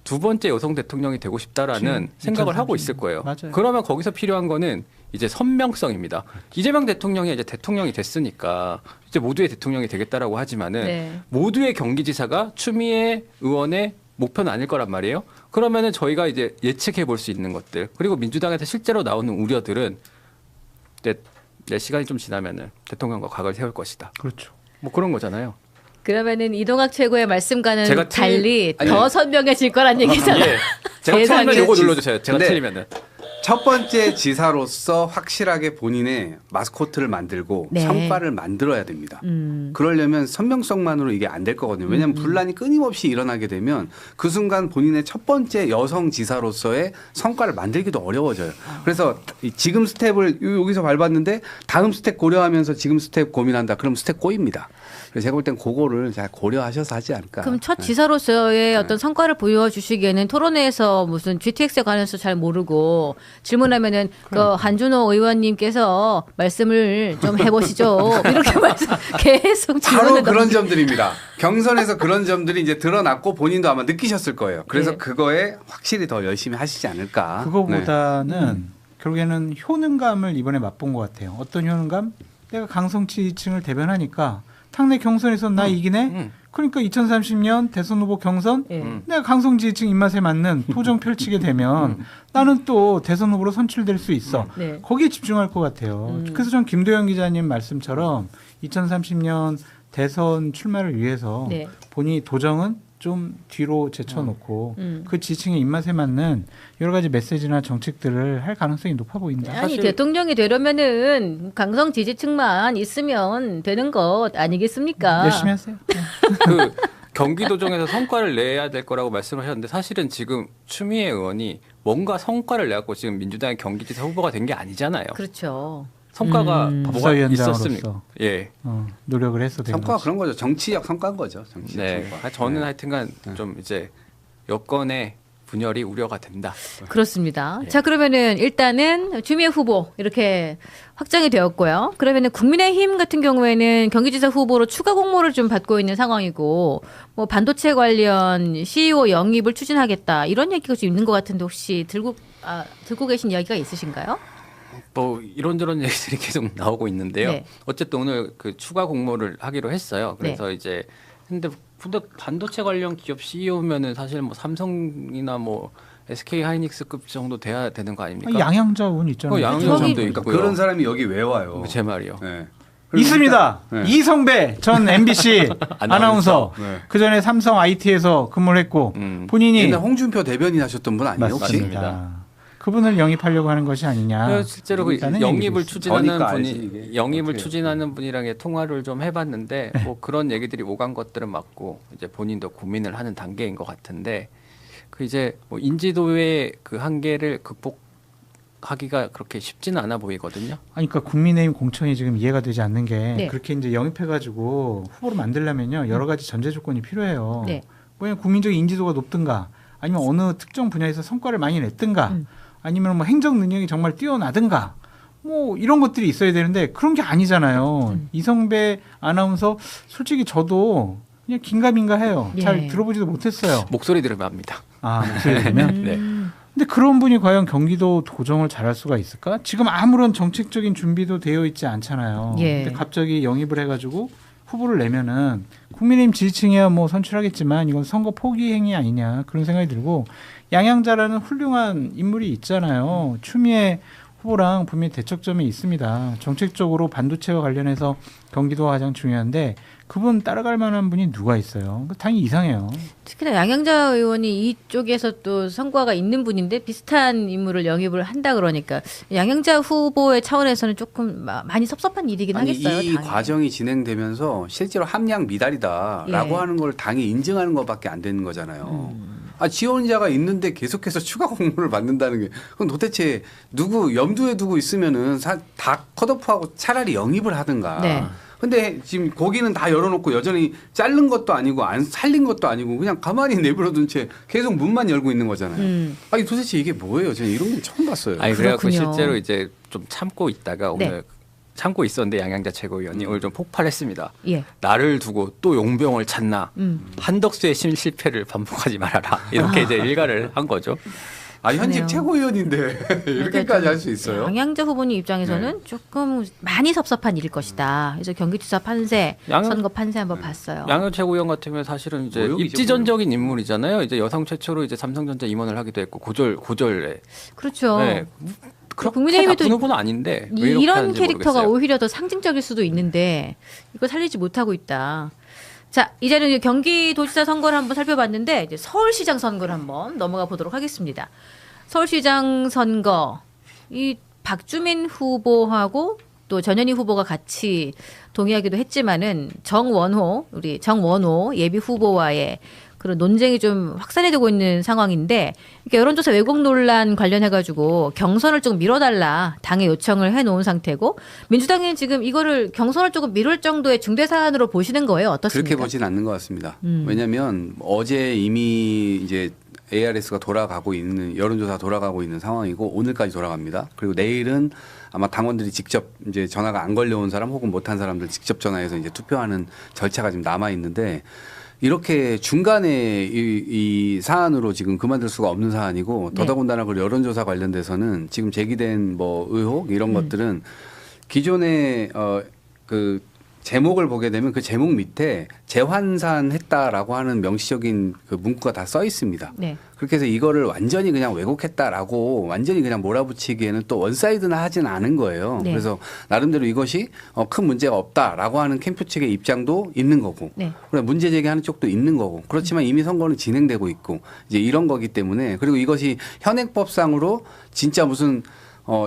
두 번째 여성 대통령이 되고 싶다라는 생각을 하고 있을 거예요. 맞아요. 그러면 거기서 필요한 거는 이제 선명성입니다. 이재명 대통령이 이제 대통령이 됐으니까 이제 모두의 대통령이 되겠다라고 하지만은 네. 모두의 경기지사가 추미애 의원의 목표는 아닐 거란 말이에요. 그러면은 저희가 이제 예측해 볼 수 있는 것들 그리고 민주당에서 실제로 나오는 우려들은 내 시간이 좀 지나면은 대통령과 각을 세울 것이다. 그렇죠. 뭐 그런 거잖아요. 그러면은 이동학 최고의 말씀과는 제가 달리 아니, 더 선명해질 거란 얘기잖아요. 예. 제가 세상에. 틀리면 요거 눌러주세요. 제가 근데 틀리면은. 첫 번째 지사로서 확실하게 본인의 마스코트를 만들고 네. 성과를 만들어야 됩니다. 그러려면 선명성만으로 이게 안 될 거거든요. 왜냐하면 분란이 끊임없이 일어나게 되면 그 순간 본인의 첫 번째 여성 지사로서의 성과를 만들기도 어려워져요. 그래서 지금 스텝을 여기서 밟았는데 다음 스텝 고려하면서 지금 스텝 고민한다. 그럼 스텝 꼬입니다. 그래서 제가 볼 땐 그거를 잘 고려하셔서 하지 않을까. 그럼 첫 지사로서의 네. 어떤 성과를 보여주시기에는 토론회에서 무슨 GTX에 관해서 잘 모르고 질문하면은 그 한준호 의원님께서 말씀을 좀 해보시죠. 이렇게 말씀 계속 바로 질문을 그런 넘기- 점들입니다. 경선에서 그런 점들이 이제 드러났고 본인도 아마 느끼셨을 거예요. 그래서 네. 그거에 확실히 더 열심히 하시지 않을까. 네. 그거보다는 결국에는 효능감을 이번에 맛본 것 같아요. 어떤 효능감? 내가 강성지층을 대변하니까 당내 경선에서 나 이기네? 그러니까 2030년 대선 후보 경선 예. 내가 강성지층 입맛에 맞는 토정 펼치게 되면 나는 또 대선 후보로 선출될 수 있어. 네. 거기에 집중할 것 같아요. 그래서 전 김도영 기자님 말씀처럼 2030년 대선 출마를 위해서 네. 본인이 도정은 좀 뒤로 제쳐놓고 음. 그 지층의 입맛에 맞는 여러 가지 메시지나 정책들을 할 가능성이 높아 보인다. 아니 사실- 대통령이 되려면은 강성 지지층만 있으면 되는 것 아니겠습니까? 열심히 하세요. 그 경기도정에서 성과를 내야 될 거라고 말씀하셨는데 사실은 지금 추미애 의원이 뭔가 성과를 내갖고 지금 민주당의 경기지사 후보가 된 게 아니잖아요. 그렇죠. 성과가 뭐가 부서위원장으로서. 있었습니까? 예. 노력을 해서 된 성과가 거지. 그런 거죠. 정치적 성과인 거죠. 정치적 네. 성과. 저는 네. 하여튼간 좀 이제 여권의 분열이 우려가 된다. 그렇습니다. 예. 자 그러면은 일단은 추미애 후보 이렇게 확정이 되었고요. 그러면은 국민의힘 같은 경우에는 경기지사 후보로 추가 공모를 좀 받고 있는 상황이고 뭐 반도체 관련 CEO 영입을 추진하겠다 이런 얘기가 좀 있는 것 같은데 혹시 들고 계신 이야기가 있으신가요? 뭐 이런저런 얘기들이 계속 나오고 있는데요. 네. 어쨌든 오늘 그 추가 공모를 하기로 했어요. 그래서 이제 근데 반도체 관련 기업 CEO면은 사실 뭐 삼성이나 뭐 SK 하이닉스급 정도 돼야 되는 거 아닙니까? 양양자원 있잖아요. 양양자원도 저기- 그러니까 있고요. 그런 사람이 여기 왜 와요? 제 말이요. 네. 있습니다. 네. 이성배 전 MBC 아나운서. 네. 그 전에 삼성 IT에서 근무를 했고 본인이 옛날 홍준표 대변인 하셨던 분 아니에요 혹시? 맞습니다. 그분을 영입하려고 하는 것이 아니냐. 실제로 그 일단은 영입을 얘기도 추진하는 저니까 분이 알지, 이게. 영입을 어떻게 추진하는 분이랑 통화를 좀 해봤는데 뭐 그런 얘기들이 오간 것들은 맞고 이제 본인도 고민을 하는 단계인 것 같은데 그 이제 뭐 인지도의 그 한계를 극복하기가 그렇게 쉽지는 않아 보이거든요. 아니, 그러니까 국민의힘 공천이 지금 이해가 되지 않는 게 네. 그렇게 이제 영입해가지고 후보를 만들려면요 여러 가지 전제 조건이 필요해요. 네. 뭐냐 국민적 인지도가 높든가 아니면 어느 특정 분야에서 성과를 많이 냈든가 아니면 뭐 행정 능력이 정말 뛰어나든가 뭐 이런 것들이 있어야 되는데 그런 게 아니잖아요. 이성배 아나운서 솔직히 저도 그냥 긴가민가해요. 예. 잘 들어보지도 못했어요. 목소리 들으면 압니다. 아 목소리 들으면. 네. 근데 그런 분이 과연 경기도 도정을 잘할 수가 있을까? 지금 아무런 정책적인 준비도 되어 있지 않잖아요. 예. 근데 갑자기 영입을 해가지고 후보를 내면은 국민의힘 지지층이야 뭐 선출하겠지만 이건 선거 포기 행위 아니냐 그런 생각이 들고 양양자라는 훌륭한 인물이 있잖아요. 추미애 후보랑 분명히 대척점이 있습니다. 정책적으로 반도체와 관련해서 경기도가 가장 중요한데 그분 따라갈 만한 분이 누가 있어요? 당연히 이상해요. 특히나 양양자 의원이 이쪽에서 또 성과가 있는 분인데 비슷한 인물을 영입을 한다 그러니까 양양자 후보의 차원에서는 조금 많이 섭섭한 일이긴 아니, 하겠어요. 이 당연히. 과정이 진행되면서 실제로 함량 미달이다라고 예. 하는 걸 당이 인증하는 것밖에 안 되는 거잖아요. 지원자가 있는데 계속해서 추가 공모를 받는다는 게 그건 도대체 누구 염두에 두고 있으면은 다 컷오프하고 차라리 영입을 하든가. 네. 근데 지금 거기는 다 열어놓고 여전히 자른 것도 아니고 안 살린 것도 아니고 그냥 가만히 내버려둔 채 계속 문만 열고 있는 거잖아요. 아니 도대체 이게 뭐예요? 저는 이런 건 처음 봤어요. 아니 그래갖고 그렇군요. 실제로 이제 좀 참고 있다가 오늘 네. 참고 있었는데 양양자 최고위원이 오늘 좀 폭발했습니다. 예. 나를 두고 또 용병을 찾나 한덕수의 실패를 반복하지 말아라 이렇게 이제 일가를 한 거죠. 현직 그러네요. 최고위원인데 이렇게까지 그러니까 할 수 있어요? 양양자 후보님 입장에서는 조금 많이 섭섭한 일일 것이다. 그래서 경기지사 판세, 선거 판세 한번 봤어요. 양양 최고위원 같은 경우는 사실은 이제 모욕이죠, 입지전적인 인물이잖아요. 이제 여성 최초로 이제 삼성전자 임원을 하기도 했고 고졸에. 그렇죠. 네. 그렇게 국민의힘이 또 나쁜 후보는 아닌데 왜 이렇게 이런 하는지 캐릭터가 모르겠어요. 오히려 더 상징적일 수도 있는데 이거 살리지 못하고 있다. 자, 이제는 이제 경기도지사 선거를 한번 살펴봤는데 이제 서울시장 선거를 한번 넘어가 보도록 하겠습니다. 서울시장 선거 이 박주민 후보하고 또 전현희 후보가 같이 동의하기도 했지만은 우리 정원호 예비 후보와의 그런 논쟁이 좀 확산이 되고 있는 상황인데 이렇게 여론조사 왜곡 논란 관련해가지고 경선을 조금 미뤄달라 당에 요청을 해놓은 상태고 민주당은 지금 이거를 경선을 조금 미룰 정도의 중대 사안으로 보시는 거예요. 어떻습니까? 그렇게 보진 않는 것 같습니다. 왜냐하면 어제 이미 이제 ARS가 돌아가고 있는 여론조사 돌아가고 있는 상황이고 오늘까지 돌아갑니다. 그리고 내일은 아마 당원들이 직접 이제 전화가 안 걸려온 사람 혹은 못한 사람들 직접 전화해서 이제 투표하는 절차가 지금 남아 있는데 이렇게 중간에 이 사안으로 지금 그만둘 수가 없는 사안이고 네. 더더군다나 그 여론조사 관련돼서는 지금 제기된 뭐 의혹 이런 것들은 기존에 그 제목을 보게 되면 그 제목 밑에 재환산했다라고 하는 명시적인 그 문구가 다 써 있습니다. 네. 그렇게 해서 이거를 완전히 그냥 왜곡했다라고 완전히 그냥 몰아붙이기에는 또 원사이드나 하진 않은 거예요. 네. 그래서 나름대로 이것이 큰 문제가 없다라고 하는 캠프 측의 입장도 있는 거고 네. 그리고 문제 제기하는 쪽도 있는 거고 그렇지만 이미 선거는 진행되고 있고 이제 이런 거기 때문에 그리고 이것이 현행법상으로 진짜 무슨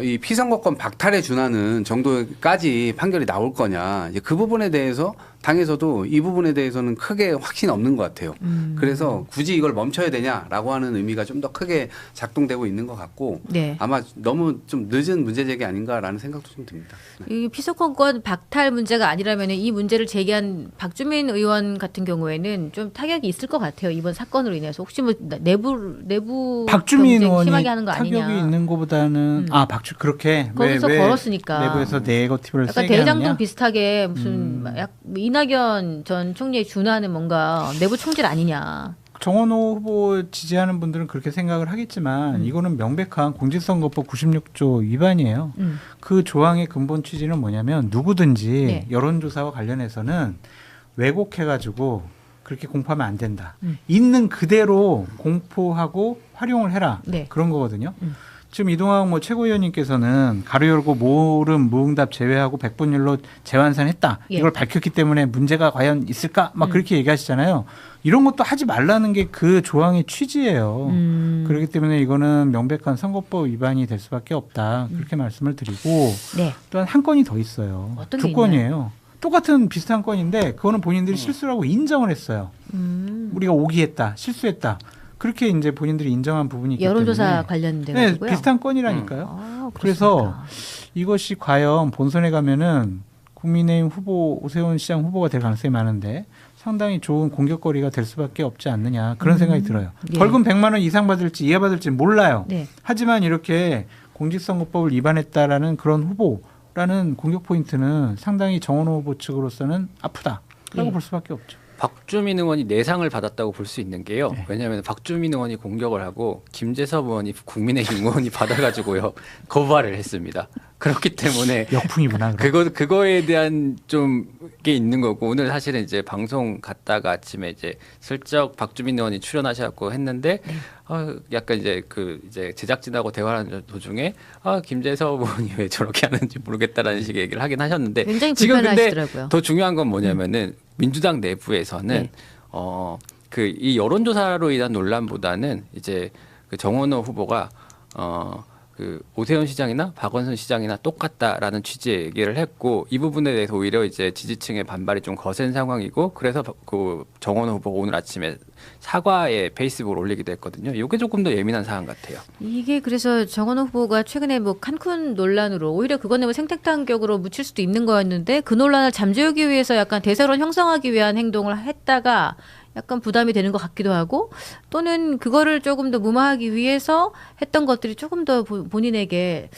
이 피선거권 박탈에 준하는 정도까지 판결이 나올 거냐. 이제 그 부분에 대해서 당에서도 이 부분에 대해서는 크게 확신 없는 것 같아요. 그래서 굳이 이걸 멈춰야 되냐라고 하는 의미가 좀 더 크게 작동되고 있는 것 같고 네. 아마 너무 좀 늦은 문제 제기 아닌가라는 생각도 좀 듭니다. 네. 이 피선거권 박탈 문제가 아니라면 이 문제를 제기한 박주민 의원 같은 경우에는 좀 타격이 있을 것 같아요. 이번 사건으로 인해서 혹시 뭐 내부 박주민 경쟁 의원이 심하게 하는 거 타격이 아니냐. 있는 것보다는 그렇게 거기서 걸었으니까. 내부에서 네거티브를 약간 세게 대장동 하느냐? 비슷하게 무슨 이낙연 전 총리에 준하는 뭔가 내부 총질 아니냐. 정원호 후보 지지하는 분들은 그렇게 생각을 하겠지만 이거는 명백한 공직선거법 96조 위반이에요. 그 조항의 근본 취지는 뭐냐면 누구든지 네. 여론조사와 관련해서는 왜곡해가지고 그렇게 공포하면 안 된다. 있는 그대로 공포하고 활용을 해라. 네. 그런 거거든요. 지금 이동학 최고위원님께서는 가로 열고 모름 무응답 제외하고 100분율로 재환산했다. 예. 이걸 밝혔기 때문에 문제가 과연 있을까? 막 그렇게 얘기하시잖아요. 이런 것도 하지 말라는 게 그 조항의 취지예요. 그렇기 때문에 이거는 명백한 선거법 위반이 될 수밖에 없다. 그렇게 말씀을 드리고 네. 또한 한 건이 더 있어요. 어떤 게 두 건이에요. 똑같은 비슷한 건인데 그거는 본인들이 실수라고 인정을 했어요. 우리가 오기했다, 실수했다. 그렇게 이제 본인들이 인정한 부분이 있기 여론조사 때문에 관련돼 네, 가지고요. 비슷한 건이라니까요. 아, 그래서 그렇습니까? 이것이 과연 본선에 가면은 국민의힘 후보 오세훈 시장 후보가 될 가능성이 많은데 상당히 좋은 공격거리가 될 수밖에 없지 않느냐 그런 생각이 들어요. 예. 벌금 100만 원 이상 받을지 이하 받을지 몰라요. 네. 하지만 이렇게 공직선거법을 위반했다라는 그런 후보라는 공격 포인트는 상당히 정원호 후보 측으로서는 아프다라고 예. 볼 수밖에 없죠. 박주민 의원이 내상을 받았다고 볼 수 있는 게요. 네. 왜냐하면 박주민 의원이 공격을 하고 김재섭 의원이 국민의힘 의원이 받아가지고요 거부를 했습니다. 그렇기 때문에 역풍이구나. 그럼. 그거에 대한 좀 게 있는 거고 오늘 사실은 이제 방송 갔다가 아침에 이제 슬쩍 박주민 의원이 출연하셔갖고 했는데 약간 이제 이제 제작진하고 대화하는 도중에 김재섭 의원이 왜 저렇게 하는지 모르겠다라는 식의 얘기를 하긴 하셨는데 굉장히 지금 근데 불편하시더라고요. 더 중요한 건 뭐냐면은 민주당 내부에서는 네. 이 여론조사로 인한 논란보다는 이제 그 정원호 후보가 그 오세훈 시장이나 박원순 시장이나 똑같다라는 취지의 얘기를 했고 이 부분에 대해서 오히려 이제 지지층의 반발이 좀 거센 상황이고 그래서 그 정원호 후보가 오늘 아침에 사과에 페이스북을 올리기도 했거든요. 이게 조금 더 예민한 사안 같아요. 이게 그래서 정원호 후보가 최근에 뭐 칸쿤 논란으로 오히려 그거는 뭐 생태탄격으로 묻힐 수도 있는 거였는데 그 논란을 잠재우기 위해서 약간 대세론 형성하기 위한 행동을 했다가 약간 부담이 되는 것 같기도 하고 또는 그거를 조금 더 무마하기 위해서 했던 것들이 조금 더 본인에게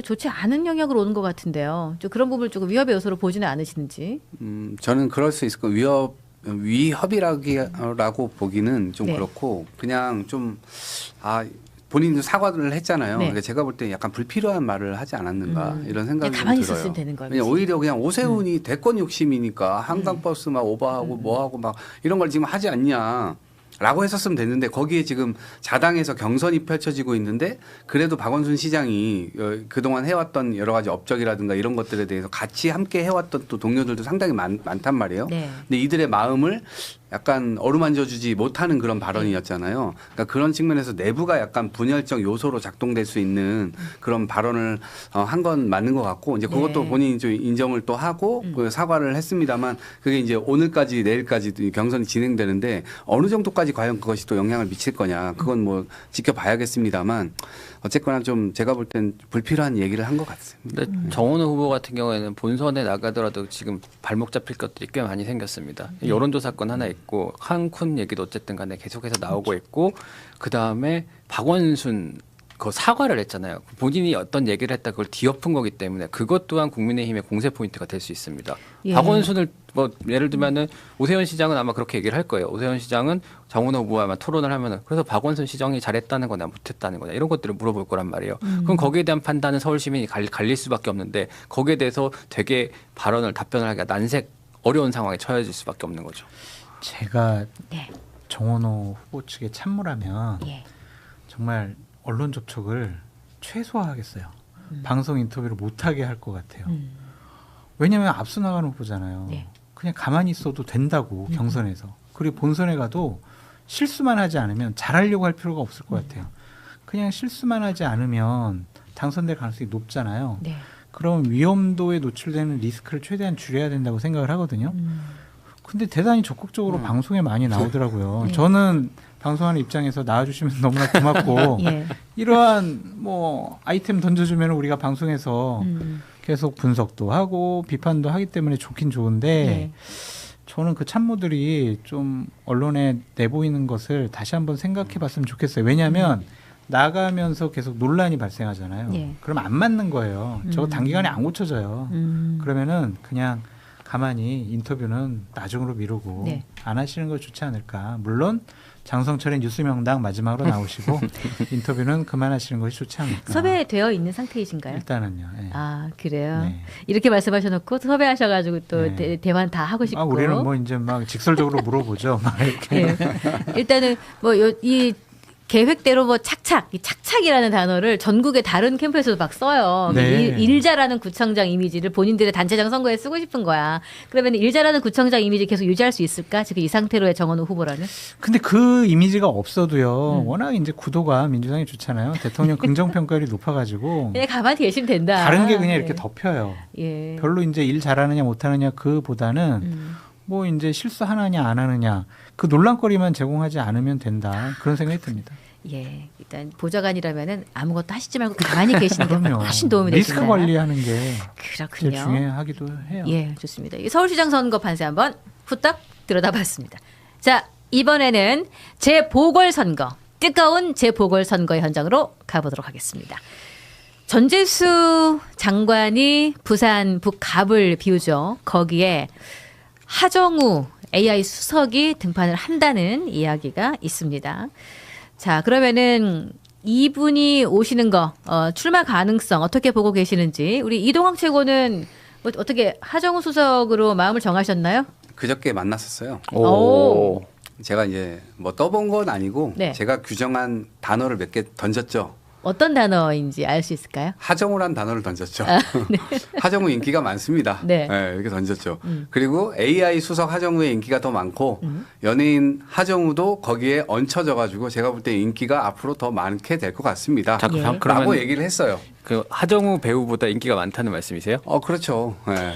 좋지 않은 영역으로 오는 것 같은데요. 좀 그런 부분을 조금 위협의 요소로 보지는 않으시는지. 저는 그럴 수 있을 거예요. 위협이라고 보기는 좀 네. 그렇고 그냥 좀 본인도 사과를 했잖아요. 네. 그러니까 제가 볼 때 약간 불필요한 말을 하지 않았는가 이런 생각이 그냥 가만히 좀 들어요. 있었으면 되는 거예요. 그냥 오히려 그냥 오세훈이 대권 욕심이니까 한강버스 막 오버하고 뭐하고 막 이런 걸 지금 하지 않냐. 라고 했었으면 됐는데 거기에 지금 자당에서 경선이 펼쳐지고 있는데 그래도 박원순 시장이 그동안 해왔던 여러 가지 업적이라든가 이런 것들에 대해서 같이 함께 해왔던 또 동료들도 상당히 많단 말이에요. 네. 근데 이들의 마음을 약간 어루만져주지 못하는 그런 발언이었잖아요. 그러니까 그런 측면에서 내부가 약간 분열적 요소로 작동될 수 있는 그런 발언을 한 건 맞는 것 같고 이제 그것도 네. 본인이 좀 인정을 또 하고 그 사과를 했습니다만 그게 이제 오늘까지 내일까지 경선이 진행되는데 어느 정도까지 과연 그것이 또 영향을 미칠 거냐 그건 뭐 지켜봐야겠습니다만 어쨌거나 좀 제가 볼 땐 불필요한 얘기를 한 것 같습니다. 근데 정원호 후보 같은 경우에는 본선에 나가더라도 지금 발목 잡힐 것들이 꽤 많이 생겼습니다. 여론조사건 하나 있고 칸쿤 얘기도 어쨌든 간에 계속해서 나오고 있고 그다음에 박원순 그 사과를 했잖아요. 본인이 어떤 얘기를 했다 그걸 뒤엎은 거기 때문에 그것 또한 국민의힘의 공세 포인트가 될 수 있습니다. 예. 박원순을 뭐 예를 들면은 오세훈 시장은 아마 그렇게 얘기를 할 거예요. 오세훈 시장은 정원호 후보와 아마 토론을 하면은 그래서 박원순 시장이 잘했다는 거냐 못했다는 거냐 이런 것들을 물어볼 거란 말이에요. 그럼 거기에 대한 판단은 서울 시민이 갈릴 수밖에 없는데 거기에 대해서 되게 답변을 하기가 난색 어려운 상황에 처해질 수밖에 없는 거죠. 제가 네. 정원호 후보 측에 참모라면 예. 정말 언론 접촉을 최소화하겠어요. 방송 인터뷰를 못하게 할 것 같아요. 왜냐하면 앞서 나가는 후보잖아요. 네. 그냥 가만히 있어도 된다고 경선에서. 그리고 본선에 가도 실수만 하지 않으면 잘하려고 할 필요가 없을 것 같아요. 그냥 실수만 하지 않으면 당선될 가능성이 높잖아요. 네. 그럼 위험도에 노출되는 리스크를 최대한 줄여야 된다고 생각을 하거든요. 근데 대단히 적극적으로 방송에 많이 나오더라고요. 네. 저는 방송하는 입장에서 나와주시면 너무나 고맙고 예. 이러한 뭐 아이템 던져주면 우리가 방송에서 계속 분석도 하고 비판도 하기 때문에 좋긴 좋은데 네. 저는 그 참모들이 좀 언론에 내보이는 것을 다시 한번 생각해 봤으면 좋겠어요. 왜냐하면 나가면서 계속 논란이 발생하잖아요. 예. 그럼 안 맞는 거예요. 저거 단기간에 안 고쳐져요. 그러면은 그냥 가만히 인터뷰는 나중으로 미루고 네. 안 하시는 거 좋지 않을까. 물론 장성철의 뉴스명당 마지막으로 나오시고 인터뷰는 그만하시는 것이 좋지 않을까. 섭외되어 있는 상태이신가요? 일단은요. 예. 아 그래요. 네. 이렇게 말씀하셔놓고 섭외하셔가지고 또 네. 대화 다 하고 싶고. 우리는 뭐 이제 막 직설적으로 물어보죠. 막 이렇게. 예. 일단은 뭐 이 계획대로 뭐 착착, 이 착착이라는 단어를 전국의 다른 캠프에서도 막 써요. 네. 일 잘하는 구청장 이미지를 본인들의 단체장 선거에 쓰고 싶은 거야. 그러면 일 잘하는 구청장 이미지 계속 유지할 수 있을까? 지금 이 상태로의 정원호 후보라는? 근데 그 이미지가 없어도요. 워낙 이제 구도가 민주당이 좋잖아요. 대통령 긍정평가율이 높아가지고 그냥 가만히 계시면 된다. 다른 게 그냥 이렇게 예. 덮여요. 예. 별로 이제 일 잘하느냐 못하느냐 그보다는 뭐 이제 실수하느냐 안 하느냐 그 논란거리만 제공하지 않으면 된다 그런 생각이 듭니다. 예, 일단 보좌관이라면은 아무것도 하시지 말고 가만히 계시는 게 그럼요. 훨씬 도움이 되신다. 리스크 관리하는 게 제일 그렇군요. 중요하기도 해요. 예, 좋습니다. 이 서울시장 선거 판세 한번 후딱 들여다봤습니다. 자, 이번에는 재보궐선거, 뜨거운 재보궐선거의 현장으로 가보도록 하겠습니다. 전재수 장관이 부산 북갑을 비우죠. 거기에 하정우 AI 수석이 등판을 한다는 이야기가 있습니다. 자, 그러면은 이분이 오시는 거 출마 가능성 어떻게 보고 계시는지 우리 이동학 최고는 뭐 어떻게 하정우 수석으로 마음을 정하셨나요? 그저께 만났었어요. 오. 제가 이제 뭐 떠본 건 아니고 네. 제가 규정한 단어를 몇 개 던졌죠. 어떤 단어인지 알 수 있을까요? 하정우란 단어를 던졌죠. 하정우 인기가 많습니다. 네. 이렇게 던졌죠. 그리고 AI 수석 하정우의 인기가 더 많고 연예인 하정우도 거기에 얹혀져가지고 제가 볼 때 인기가 앞으로 더 많게 될 것 같습니다. 자, 예. 라고 그러면 얘기를 했어요. 그 하정우 배우보다 인기가 많다는 말씀이세요? 그렇죠. 네.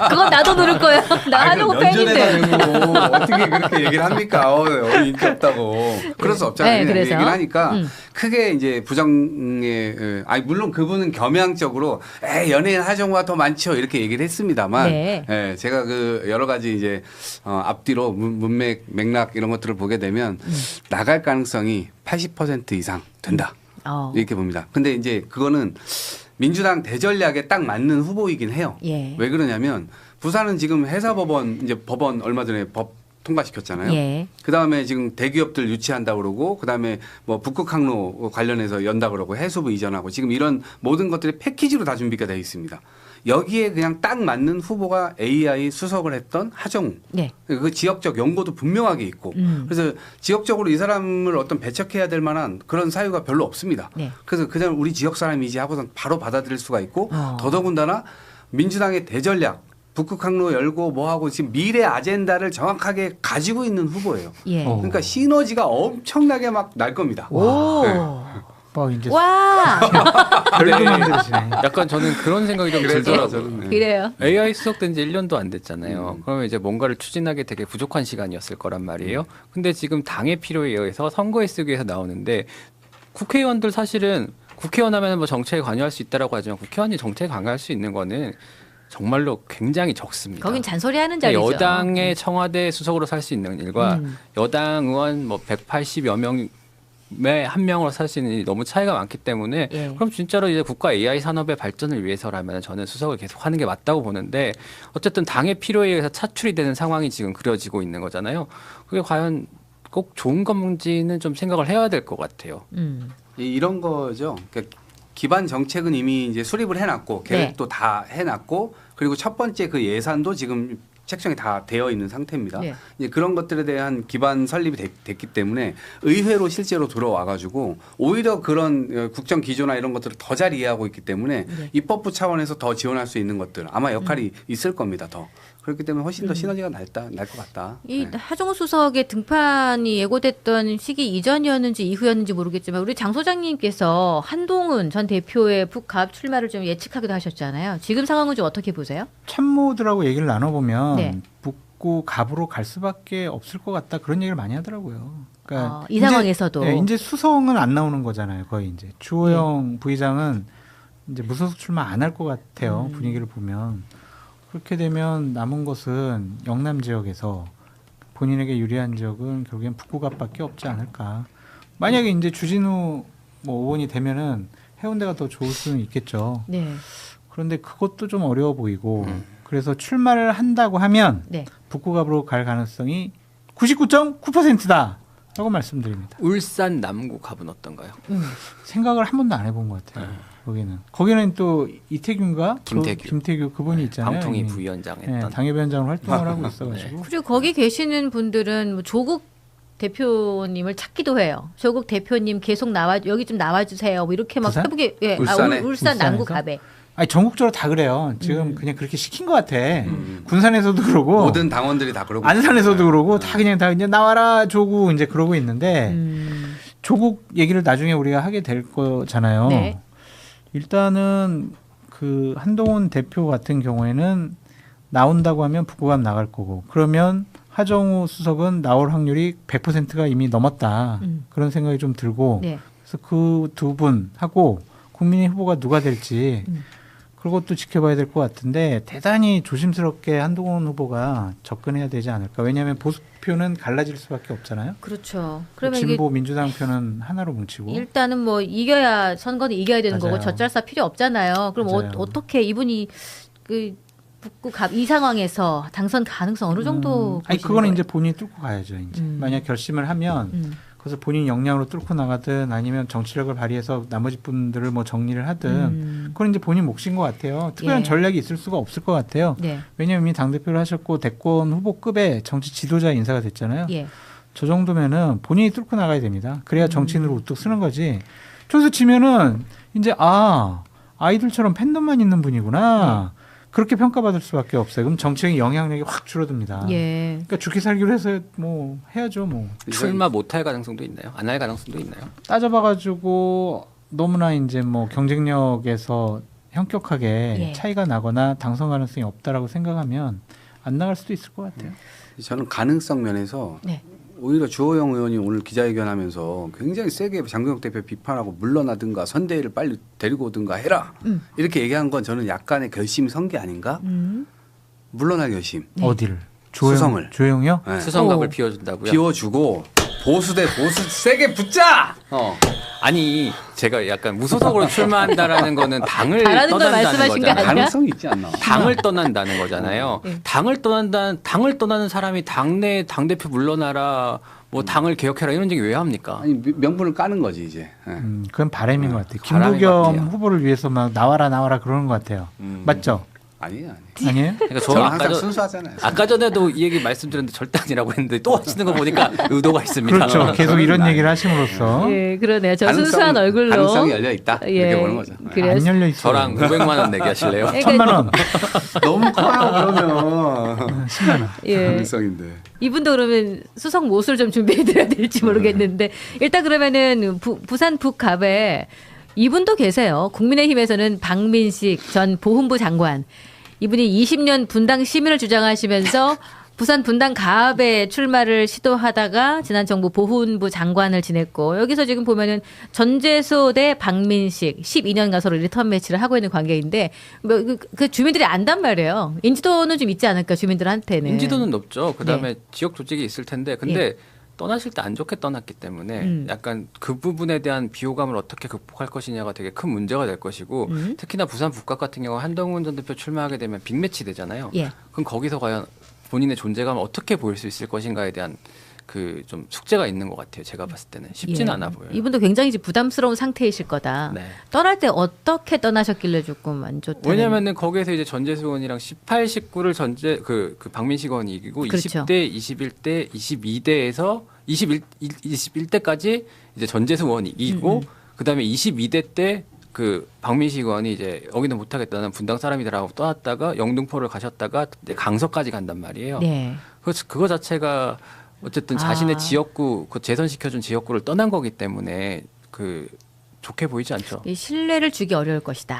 그건 나도 누를 거야. 나 하정우 팬인데. 되고 어떻게 그렇게 얘기를 합니까? 인기 없다고. 그럴 수 없잖아요. 네, 그냥 그래서. 얘기를 하니까 크게 이제 부정에 물론 그분은 겸양적으로 연예인 하정우가 더 많죠 이렇게 얘기를 했습니다만 네. 제가 그 여러 가지 이제 앞뒤로 문맥 맥락 이런 것들을 보게 되면 나갈 가능성이 80% 이상 된다. 이렇게 봅니다. 근데 이제 그거는 민주당 대전략에 딱 맞는 후보이긴 해요. 예. 왜 그러냐면 부산은 지금 해사법원 이제 법원 얼마 전에 법 통과시켰잖아요. 예. 그다음에 지금 대기업들 유치한다 그러고 그다음에 뭐 북극 항로 관련해서 연다 그러고 해수부 이전하고 지금 이런 모든 것들이 패키지로 다 준비가 되어 있습니다. 여기에 그냥 딱 맞는 후보가 AI 수석을 했던 하정우. 네. 그 지역적 연고도 분명하게 있고 그래서 지역적으로 이 사람을 어떤 배척해야 될 만한 그런 사유가 별로 없습니다. 네. 그래서 그냥 우리 지역 사람이지 하고선 바로 받아들일 수가 있고 어. 더더군다나 민주당의 대전략 북극 항로 열고 뭐 하고 지금 미래 아젠다를 정확하게 가지고 있는 후보예요. 예. 그러니까 시너지가 엄청나게 막 날 겁니다. 오. 이제 와. 별도 네. 만들어지네. 약간 저는 그런 생각이 좀 들더라고요. 그래요. AI 수석된 지 1년도 안 됐잖아요. 그러면 이제 뭔가를 추진하기 되게 부족한 시간이었을 거란 말이에요. 근데 지금 당의 필요에 의해서 선거에 쓰기 위해서 나오는데 국회의원들 사실은 국회의원 하면 뭐 정책에 관여할 수 있다라고 하지만 국회의원이 정책에 관여할 수 있는 거는 정말로 굉장히 적습니다. 거긴 잔소리하는 자리죠. 여당의 청와대 수석으로 살 수 있는 일과 여당 의원 뭐 180여 명의 한 명으로 살 수 있는 일이 너무 차이가 많기 때문에 예. 그럼 진짜로 이제 국가 AI 산업의 발전을 위해서라면 저는 수석을 계속 하는 게 맞다고 보는데 어쨌든 당의 필요에 의해서 차출이 되는 상황이 지금 그려지고 있는 거잖아요. 그게 과연 꼭 좋은 건지는 좀 생각을 해야 될 것 같아요. 이런 거죠. 그러니까 기반 정책은 이미 이제 수립을 해놨고 계획도 다 해놨고 그리고 첫 번째 그 예산도 지금 책정이 다 되어 있는 상태입니다. 네. 이제 그런 것들에 대한 기반 설립이 됐기 때문에 의회로 실제로 들어와가지고 오히려 그런 국정 기조나 이런 것들을 더 잘 이해하고 있기 때문에 입법부 차원에서 더 지원할 수 있는 것들 아마 역할이 있을 겁니다. 더 그렇기 때문에 훨씬 더 시너지가 날 것 같다. 이 네. 하정우 수석의 등판이 예고됐던 시기 이전이었는지 이후였는지 모르겠지만 우리 장 소장님께서 한동훈 전 대표의 북갑 출마를 좀 예측하기도 하셨잖아요. 지금 상황은 좀 어떻게 보세요? 참모들하고 얘기를 나눠보면 네. 북구 갑으로 갈 수밖에 없을 것 같다 그런 얘기를 많이 하더라고요. 그러니까 이 상황에서도. 네, 이제 수성은 안 나오는 거잖아요. 거의 이제 주호영 부의장은 이제 무소속 출마 안 할 것 같아요. 분위기를 보면 그렇게 되면 남은 것은 영남 지역에서 본인에게 유리한 지역은 결국엔 북구갑밖에 없지 않을까. 만약에 이제 주진우 뭐 의원이 되면은 해운대가 더 좋을 수는 있겠죠. 네. 그런데 그것도 좀 어려워 보이고 그래서 출마를 한다고 하면 네. 북구갑으로 갈 가능성이 99.9%다 라고 말씀드립니다. 울산 남구 갑은 어떤가요? 생각을 한 번도 안 해본 것 같아요. 거기는 또 이태균가 김태규 그분이 있잖아요. 방통위 이미. 부위원장 네, 했던. 당협위원장으로 활동을 하고 있어가지고 그리고 거기 계시는 분들은 뭐 조국 대표님을 찾기도 해요. 조국 대표님 계속 여기 좀 나와주세요. 뭐 이렇게 막 부산? 해보게. 예. 울산에? 울산 남구 울산에서? 갑에. 아니 전국적으로 다 그래요. 지금 그냥 그렇게 시킨 것 같아. 군산에서도 그러고 모든 당원들이 다 그러고 안산에서도 있습니다. 그러고 다 그냥 이제 나와라 조국 이제 그러고 있는데 조국 얘기를 나중에 우리가 하게 될 거잖아요. 네. 일단은 그 한동훈 대표 같은 경우에는 나온다고 하면 북구갑 나갈 거고 그러면 하정우 수석은 나올 확률이 100%가 이미 넘었다. 그런 생각이 좀 들고 네. 그래서 그 두 분하고 국민의 후보가 누가 될지 그것도 지켜봐야 될 것 같은데 대단히 조심스럽게 한동훈 후보가 접근해야 되지 않을까. 왜냐하면 보수표는 갈라질 수밖에 없잖아요. 그렇죠. 그러면 이게 진보 민주당 표는 하나로 뭉치고. 일단은 뭐 이겨야 선거는 이겨야 되는 맞아요. 거고 젖잘싸 필요 없잖아요. 그럼 맞아요. 어떻게 이분이 그 북구갑 이 상황에서 당선 가능성 어느 정도 아니 보시는 그거는 거예요? 이제 본인이 뚫고 가야죠. 이제 만약 결심을 하면 그래서 본인 역량으로 뚫고 나가든 아니면 정치력을 발휘해서 나머지 분들을 뭐 정리를 하든 그건 이제 본인 몫인 것 같아요. 특별한 예. 전략이 있을 수가 없을 것 같아요. 네. 왜냐하면 이미 당대표를 하셨고 대권 후보급의 정치 지도자 인사가 됐잖아요. 예. 저 정도면은 본인이 뚫고 나가야 됩니다. 그래야 정치인으로 우뚝 쓰는 거지. 저기서 지면은 이제 아이들처럼 팬덤만 있는 분이구나. 그렇게 평가받을 수밖에 없어요. 그럼 정치적인 영향력이 확 줄어듭니다. 예. 그러니까 죽기 살기로 해서 뭐 해야죠. 뭐 출마 못할 가능성도 있나요? 안 할 가능성도 있나요? 따져봐가지고 너무나 이제 뭐 경쟁력에서 현격하게 예. 차이가 나거나 당선 가능성이 없다라고 생각하면 안 나갈 수도 있을 것 같아요. 저는 가능성 면에서 네. 오히려 주호영 의원이 오늘 기자회견하면서 굉장히 세게 장동혁 대표 비판하고 물러나든가 선대위를 빨리 데리고 오든가 해라 이렇게 얘기한 건 저는 약간의 결심이 선 게 아닌가? 물러날 결심. 어디를? 수성을. 조영이요? 네. 수성각을 오. 비워준다고요? 비워주고 보수 대 보수 세게 붙자. 아니 제가 약간 무소속으로 출마한다라는 거는 당을 잘하는 걸 떠난다는 말씀하신 거 거잖아요. 아니야? 가능성이 있지 않나? 당을 떠난다는 거잖아요. 예. 당을 떠나는 사람이 당내 당 대표 물러나라, 뭐 당을 개혁해라 이런 얘기 왜 합니까? 아니 명분을 까는 거지 이제. 네. 그건 바람인 것 같아요. 바람인 것 김부겸 같아요. 후보를 위해서 막 나와라 그러는 것 같아요. 맞죠? 아니에요. 아니에요? 그러니까 저는 저는 항상 순수하잖아요. 아까 전에도 이 얘기 말씀드렸는데 절대 아니라고 했는데 또 하시는 거 보니까 의도가 있습니다. 그렇죠. 계속 이런 얘기를 하심으로써 예, 그러네요. 저 가능성- 순수한 얼굴로 가능성이 열려 있다. 이렇게 보는 거죠. 그래요. 안 열려 있어요. 저랑 500만 원 내기 하실래요? 그러니까 1,000만 원, 너무 커요 그러면. 10만 원. 예. 가능성인데. 이분도 그러면 수석 못을 좀 준비해드려야 될지 모르겠는데 일단 그러면은 부산 북갑에 이분도 계세요. 국민의힘에서는 박민식 전 보훈부 장관. 이분이 20년 분당 시민을 주장하시면서 부산 분당 가압에 출마를 시도하다가 지난 정부 보훈부 장관을 지냈고 여기서 지금 보면은 전재수 대 박민식 12년간 서로 리턴 매치를 하고 있는 관계인데 뭐 그 주민들이 안단 말이에요. 인지도는 좀 있지 않을까 주민들한테는. 인지도는 높죠. 그다음에 네. 지역 조직이 있을 텐데 근데 예. 떠나실 때 안 좋게 떠났기 때문에 약간 그 부분에 대한 비호감을 어떻게 극복할 것이냐가 되게 큰 문제가 될 것이고 특히나 부산 북각 같은 경우 한동훈 전 대표 출마하게 되면 빅매치 되잖아요. 예. 그럼 거기서 과연 본인의 존재감을 어떻게 보일 수 있을 것인가에 대한 그 좀 숙제가 있는 것 같아요. 제가 봤을 때는 쉽지는 예. 않아 보여요. 이분도 굉장히 이제 부담스러운 상태이실 거다. 네. 떠날 때 어떻게 떠나셨길래 조금 안 좋다. 왜냐면은 거기에서 이제 전재수 의원이랑 18, 19를 그 박민식 의원이 이기고 그렇죠. 20대, 21대, 22대에서 21대까지 이제 전재수 의원이 이기고 그다음에 22대 때 그 박민식 의원이 이제 여기는 못하겠다는 분당 사람이더라고 떠났다가 영등포를 가셨다가 이제 강서까지 간단 말이에요. 네. 그거 자체가 어쨌든 자신의 지역구 그 재선시켜준 지역구를 떠난 거기 때문에 그 좋게 보이지 않죠. 이 신뢰를 주기 어려울 것이다.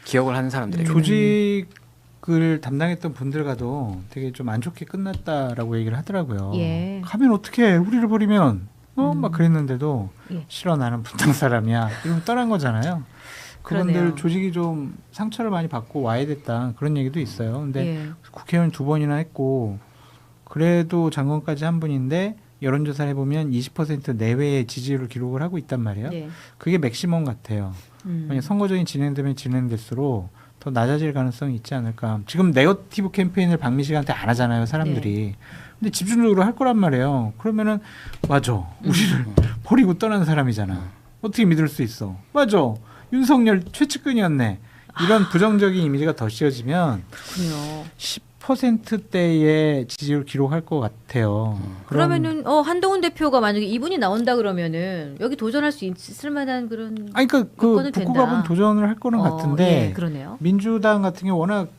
기억을 하는 사람들에게. 조직을 담당했던 분들과도 되게 좀 안 좋게 끝났다라고 얘기를 하더라고요. 예. 가면 어떻게 우리를 버리면 막 그랬는데도 예. 싫어 나는 분당 사람이야 이러면 떠난 거잖아요. 그분들 그러네요. 조직이 좀 상처를 많이 받고 와야 됐다 그런 얘기도 있어요. 근데 예. 국회의원 2번이나 했고 그래도 장관까지 한 분인데 여론조사를 해보면 20% 내외의 지지율을 기록을 하고 있단 말이에요. 네. 그게 맥시멈 같아요. 만약 선거전이 진행되면 진행될수록 더 낮아질 가능성이 있지 않을까. 지금 네거티브 캠페인을 박민식한테 안 하잖아요, 사람들이. 근데 집중적으로 할 거란 말이에요. 그러면은 맞아, 우리를 버리고 떠난 사람이잖아. 어떻게 믿을 수 있어? 맞아, 윤석열 최측근이었네. 이런 부정적인 이미지가 더 씌워지면 그렇군요. 10%대의 지지율 기록할 것 같아요. 그러면은 한동훈 대표가 만약에 이분이 나온다 그러면은 여기 도전할 수 있을 만한 그런 아니 그러니까 그 여건은 북구갑은 된다. 도전을 할 거는 같은데 예, 그러네요. 민주당 같은 경우 워낙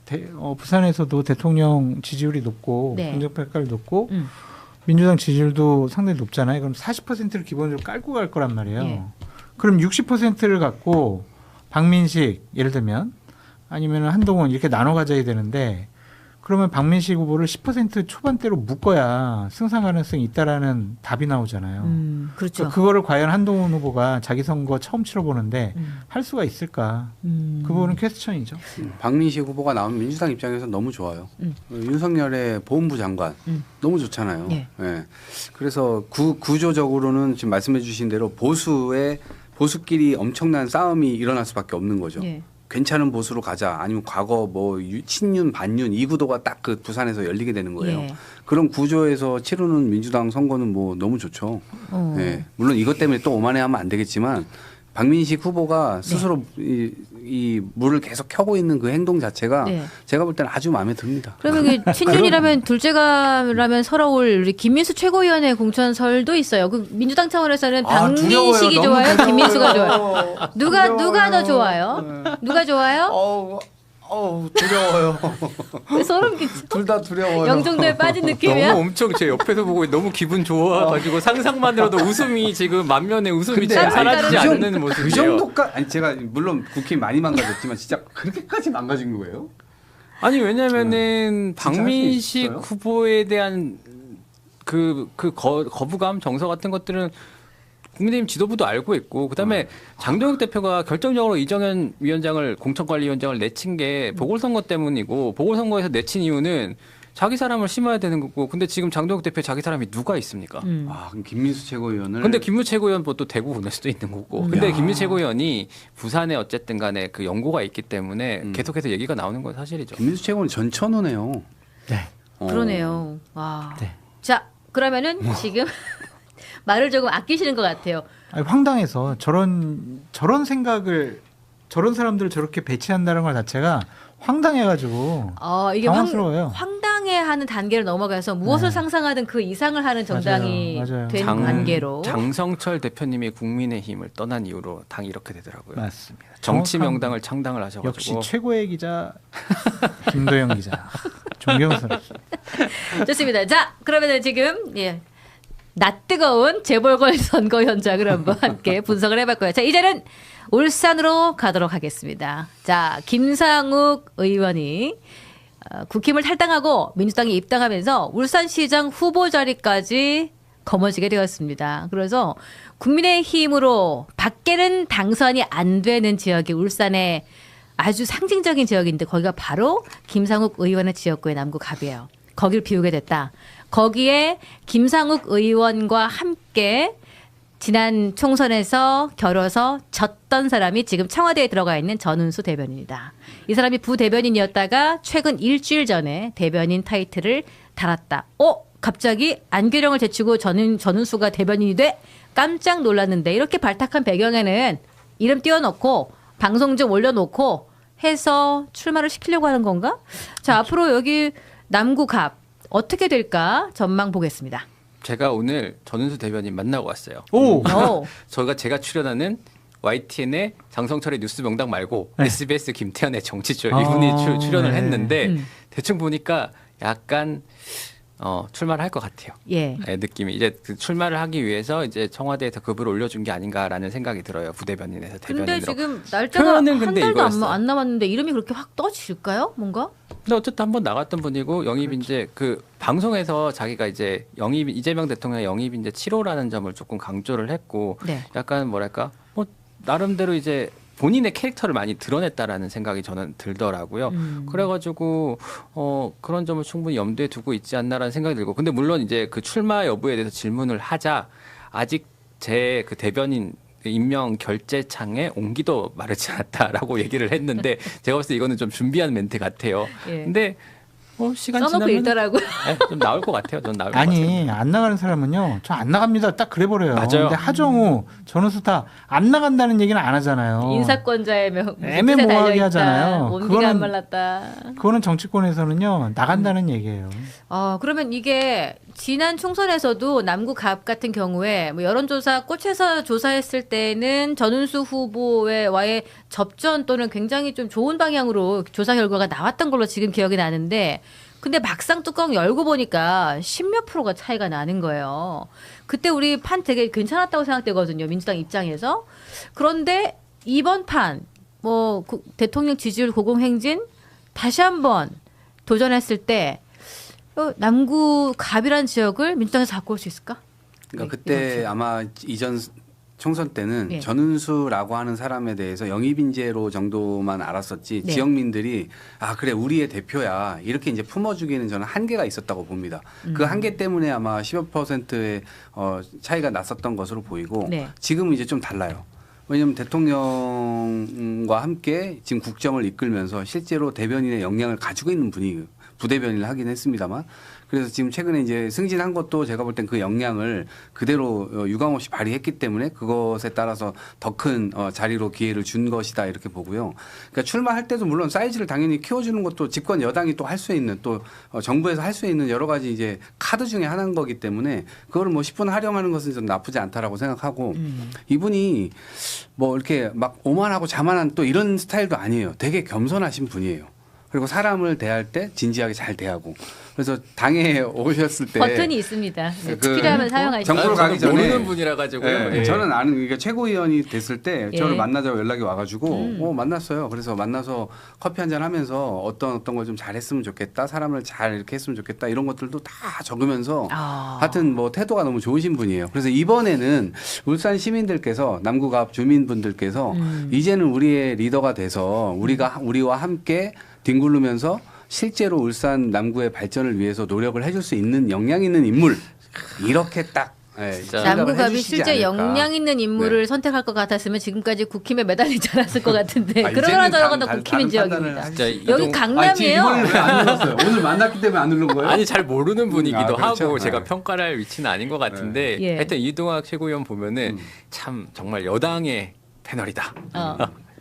부산에서도 대통령 지지율이 높고 네. 긍정평가율 높고 민주당 지지율도 상당히 높잖아요. 그럼 40%를 기본적으로 깔고 갈 거란 말이에요. 예. 그럼 60%를 갖고 박민식 예를 들면 아니면 한동훈 이렇게 나눠 가져야 되는데 그러면 박민식 후보를 10% 초반대로 묶어야 승산 가능성이 있다라는 답이 나오잖아요. 그렇죠. 그러니까 그거를 과연 한동훈 후보가 자기 선거 처음 치러보는데 할 수가 있을까? 그 부분은 퀘스천이죠. 박민식 후보가 나오면 민주당 입장에서 너무 좋아요. 윤석열의 보훈부 장관 너무 좋잖아요. 예. 예. 그래서 구조적으로는 지금 말씀해 주신 대로 보수끼리 엄청난 싸움이 일어날 수밖에 없는 거죠. 예. 괜찮은 보수로 가자 아니면 과거 뭐 친윤 반윤 이 구도가 딱 그 부산에서 열리게 되는 거예요. 예. 그런 구조에서 치르는 민주당 선거는 뭐 너무 좋죠. 예. 물론 이것 때문에 또 오만해하면 안 되겠지만 박민식 후보가 스스로 이 물을 계속 켜고 있는 그 행동 자체가 네. 제가 볼 때는 아주 마음에 듭니다. 그러면 그 친윤이라면 둘째가라면 서러울 우리 김민수 최고위원의 공천설도 있어요. 그 민주당 차원에서는 박민식이 좋아요, 김민수가 좋아요. 누가 더 좋아요? 누가 좋아요? 두려워요. 소름 끼쳐. 둘 다 두려워요. 영종도에 빠진 느낌이야? 너무 엄청 제 옆에서 보고 너무 기분 좋아가지고 상상만으로도 웃음이 지금 만면에 웃음이 근데 지금 사라지지 아니, 않는 그 모습이에요. 정도까지 아니 제가 물론 국힘 많이 망가졌지만 진짜 그렇게까지 망가진 거예요? 아니 왜냐면은 진짜 할수 박민식 있어요? 후보에 대한 거부감 정서 같은 것들은 국민의힘 지도부도 알고 있고 그다음에 장동혁 대표가 결정적으로 이정현 위원장을 공천관리위원장을 내친 게 보궐선거 때문이고 보궐선거에서 내친 이유는 자기 사람을 심어야 되는 거고 근데 지금 장동혁 대표에 자기 사람이 누가 있습니까? 아 그럼 김민수 최고위원을 근데 김민수 최고위원 또 대구 보낼 수도 있는 거고 근데 김민수 최고위원이 부산에 어쨌든 간에 그 연고가 있기 때문에 계속해서 얘기가 나오는 건 사실이죠. 김민수 최고는 전천후네요. 네. 그러네요. 와. 네. 자, 그러면은 지금 말을 조금 아끼시는 것 같아요. 아니, 황당해서 저런 생각을 저런 사람들을 저렇게 배치한다는 것 자체가 황당해가지고 이게 당황스러워요. 황당해하는 단계를 넘어가서 무엇을 네. 상상하든 그 이상을 하는 정당이 맞아요. 된 관계로. 장성철 대표님이 국민의힘을 떠난 이후로 당이 이렇게 되더라고요. 맞습니다. 정치 정확한- 명당을 창당을 하셔가지고 역시 최고의 기자 김도영 기자 존경스럽습니다. 좋습니다. 자, 그러면은 지금 낯 뜨거운 재보궐 선거 현장을 한번 함께 분석을 해봤고요. 자, 이제는 울산으로 가도록 하겠습니다. 자, 김상욱 의원이 국힘을 탈당하고 민주당에 입당하면서 울산시장 후보 자리까지 거머쥐게 되었습니다. 그래서 국민의힘으로 밖에는 당선이 안 되는 지역이 울산의 아주 상징적인 지역인데 거기가 바로 김상욱 의원의 지역구의 남구갑이에요. 거기를 비우게 됐다. 거기에 김상욱 의원과 함께 지난 총선에서 겨뤄서 졌던 사람이 지금 청와대에 들어가 있는 전은수 대변인이다. 이 사람이 부대변인이었다가 최근 일주일 전에 대변인 타이틀을 달았다. 갑자기 안규령을 제치고 전은수가 대변인이 돼? 깜짝 놀랐는데 이렇게 발탁한 배경에는 이름 띄워놓고 방송 좀 올려놓고 해서 출마를 시키려고 하는 건가? 자, 앞으로 여기 남구갑 어떻게 될까 전망 보겠습니다. 제가 오늘 전은수 대변인 만나고 왔어요. 오, 제가 출연하는 YTN의 장성철의 뉴스 명당 말고 네. SBS 김태현의 정치쇼 아, 이분이 출연을 네. 했는데 대충 보니까 약간 출마를 할 것 같아요. 예. 네, 느낌이 이제 그 출마를 하기 위해서 이제 청와대에서 급을 올려준 게 아닌가라는 생각이 들어요. 부대변인에서 근데 대변인으로. 지금 날짜가 표현은 한 근데 달도 이거였어요. 안 남았는데 이름이 그렇게 확 떠질까요? 뭔가? 근데 어쨌든 한번 나갔던 분이고 영입 이제 그 방송에서 자기가 이제 영입 이재명 대통령의 영입 이제 7호라는 점을 조금 강조를 했고 네. 약간 뭐랄까 뭐 나름대로 이제 본인의 캐릭터를 많이 드러냈다라는 생각이 저는 들더라고요. 그래가지고 그런 점을 충분히 염두에 두고 있지 않나라는 생각이 들고 근데 물론 이제 그 출마 여부에 대해서 질문을 하자 아직 제 그 대변인 임명 결재창에 옹기도 마르지 않았다라고 얘기를 했는데 제가 봤을 때 이거는 좀 준비한 멘트 같아요. 예. 근데 시간 써놓고 지나면 있더라고요. 좀 나올 것 같아요. 전 나올 것 같아요. 아니 안 나가는 사람은요 저 안 나갑니다 딱 그래버려요. 맞아요. 근데 하정우 전우수 다 안 나간다는 얘기는 안 하잖아요. 인사권자의 무슨 애매모호하게 뜻에 달려있다. 하잖아요. 온기가 안 그거는- 말랐다. 그거는 정치권에서는요 나간다는 얘기예요. 그러면 이게 지난 총선에서도 남구갑 같은 경우에 뭐 여론조사 꽃에서 조사했을 때는 전은수 후보와의 접전 또는 굉장히 좀 좋은 방향으로 조사 결과가 나왔던 걸로 지금 기억이 나는데 근데 막상 뚜껑 열고 보니까 10몇 프로가 차이가 나는 거예요. 그때 우리 판 되게 괜찮았다고 생각되거든요. 민주당 입장에서. 그런데 이번 판 뭐 대통령 지지율 고공행진 다시 한번 도전했을 때 남구갑이라는 지역을 민주당에서 바꿀 수 있을까? 그러니까 네, 그때 이번 아마 이전 총선 때는 예. 전은수라고 하는 사람에 대해서 영입인재로 정도만 알았었지 네. 지역민들이 그래 우리의 대표야 이렇게 이제 품어주기에는 저는 한계가 있었다고 봅니다. 그 한계 때문에 아마 10여 %의 차이가 났었던 것으로 보이고 네. 지금은 이제 좀 달라요. 왜냐하면 대통령과 함께 지금 국정을 이끌면서 실제로 대변인의 역량을 가지고 있는 분이 부대변인을 하긴 했습니다만 그래서 지금 최근에 이제 승진한 것도 제가 볼 땐 그 역량을 그대로 유감없이 발휘했기 때문에 그것에 따라서 더 큰 자리로 기회를 준 것이다 이렇게 보고요. 그러니까 출마할 때도 물론 사이즈를 당연히 키워주는 것도 집권 여당이 또 할 수 있는 또 정부에서 할 수 있는 여러 가지 이제 카드 중에 하나인 거기 때문에 그걸 뭐 10분 활용하는 것은 좀 나쁘지 않다라고 생각하고 이분이 뭐 이렇게 막 오만하고 자만한 또 이런 스타일도 아니에요. 되게 겸손하신 분이에요. 그리고 사람을 대할 때 진지하게 잘 대하고 그래서 당에 오셨을 때 버튼이 있습니다. 네, 그 필요하면 사용하시죠. 정부로 가기 전에 모르는 분이라 가지고요. 네, 예. 저는 아는 그러니까 최고위원이 됐을 때 예. 저를 만나자고 연락이 와가지고 만났어요. 그래서 만나서 커피 한잔 하면서 어떤 걸 좀 잘했으면 좋겠다, 사람을 잘 이렇게 했으면 좋겠다 이런 것들도 다 적으면서 하여튼 뭐 태도가 너무 좋으신 분이에요. 그래서 이번에는 울산 시민들께서 남구 앞 주민분들께서 이제는 우리의 리더가 돼서 우리와 함께 뒹굴르면서 실제로 울산 남구의 발전을 위해서 노력을 해줄 수 있는 역량 있는 인물 이렇게 딱 생각을 남구갑이 해주시지 실제 않을까. 역량 있는 인물을 네. 선택할 것 같았으면 지금까지 국힘에 매달리지 않았을 것 같은데 아, 그러나 이제는 저러나 다른 국힘인 판단을 지역입니다. 하실 진짜 여기 이동- 강남이에요. 이번에 왜안 눌렀어요? 오늘 만났기 때문에 안 누른 거예요? 아니 잘 모르는 분이기도 그렇죠. 하고 제가 네. 평가를 할 위치는 아닌 것 같은데 예. 하여튼 이동학 최고위원 보면은 참 정말 여당의 패널이다.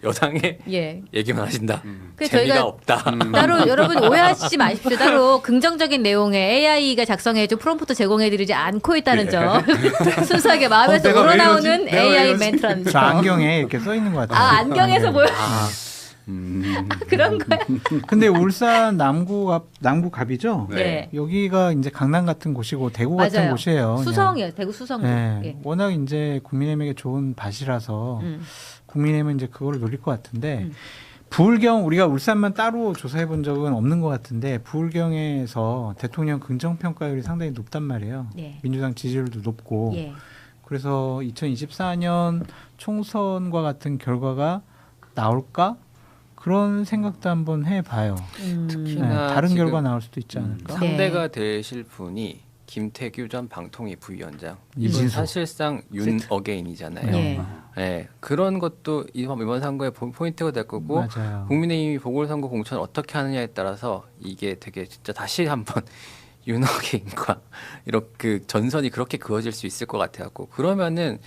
여당의 예. 얘기만 하신다. 그래서 재미가 저희가 없다. 따로 여러분 오해하시지 마십시오. 따로 긍정적인 내용의 AI가 작성해준 프롬프트 제공해드리지 않고 있다는 점 순수하게 마음에서 내가 왜 우러나오는 이러지? 내가 왜 AI 이러지? 멘트라는 저 점. 안경에 이렇게 써 있는 것 같아요. 아 안경에서 네. 보여. 그런 거야. 근데 울산 남구갑이죠. 네. 여기가 이제 강남 같은 곳이고 대구 같은 맞아요. 곳이에요. 그냥. 수성이요. 대구 수성. 네. 예. 워낙 이제 국민의힘에게 좋은 밭이라서 음. 국민의힘은 이제 그거를 노릴 것 같은데 부울경 우리가 울산만 따로 조사해 본 적은 없는 것 같은데 부울경에서 대통령 긍정 평가율이 상당히 높단 말이에요. 예. 민주당 지지율도 높고 예. 그래서 2024년 총선과 같은 결과가 나올까 그런 생각도 한번 해봐요. 특히나 다른 지금 결과 나올 수도 있지 않을까? 네. 상대가 되실 분이 김태규 전 방통위 부위원장. 이진수. 사실상 윤 어게인이잖아요. 예. 네, 그런 것도 이번 선거의 포인트가 될 거고 맞아요. 국민의힘이 보궐선거 공천을 어떻게 하느냐에 따라서 이게 되게 진짜 다시 한번 윤어게인과 이렇게 그 전선이 그렇게 그어질 수 있을 것 같아갖고 그러면은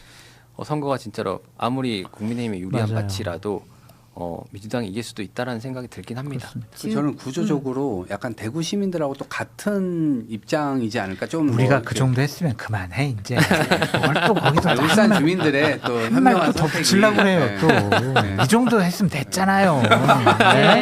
선거가 진짜로 아무리 국민의힘이 유리한 맞아요. 밭이라도 민주당이 이길 수도 있다라는 생각이 들긴 합니다. 저는 구조적으로 약간 대구 시민들하고 또 같은 입장이지 않을까 좀 우리가 뭐 그 정도 했으면 그만해 이제. 뭘 또 거기서 아니, 울산 주민들의 또 현명한 한말또 선택이 붙이려고 그래요 네. 또. 이 정도 했으면 됐잖아요. 네.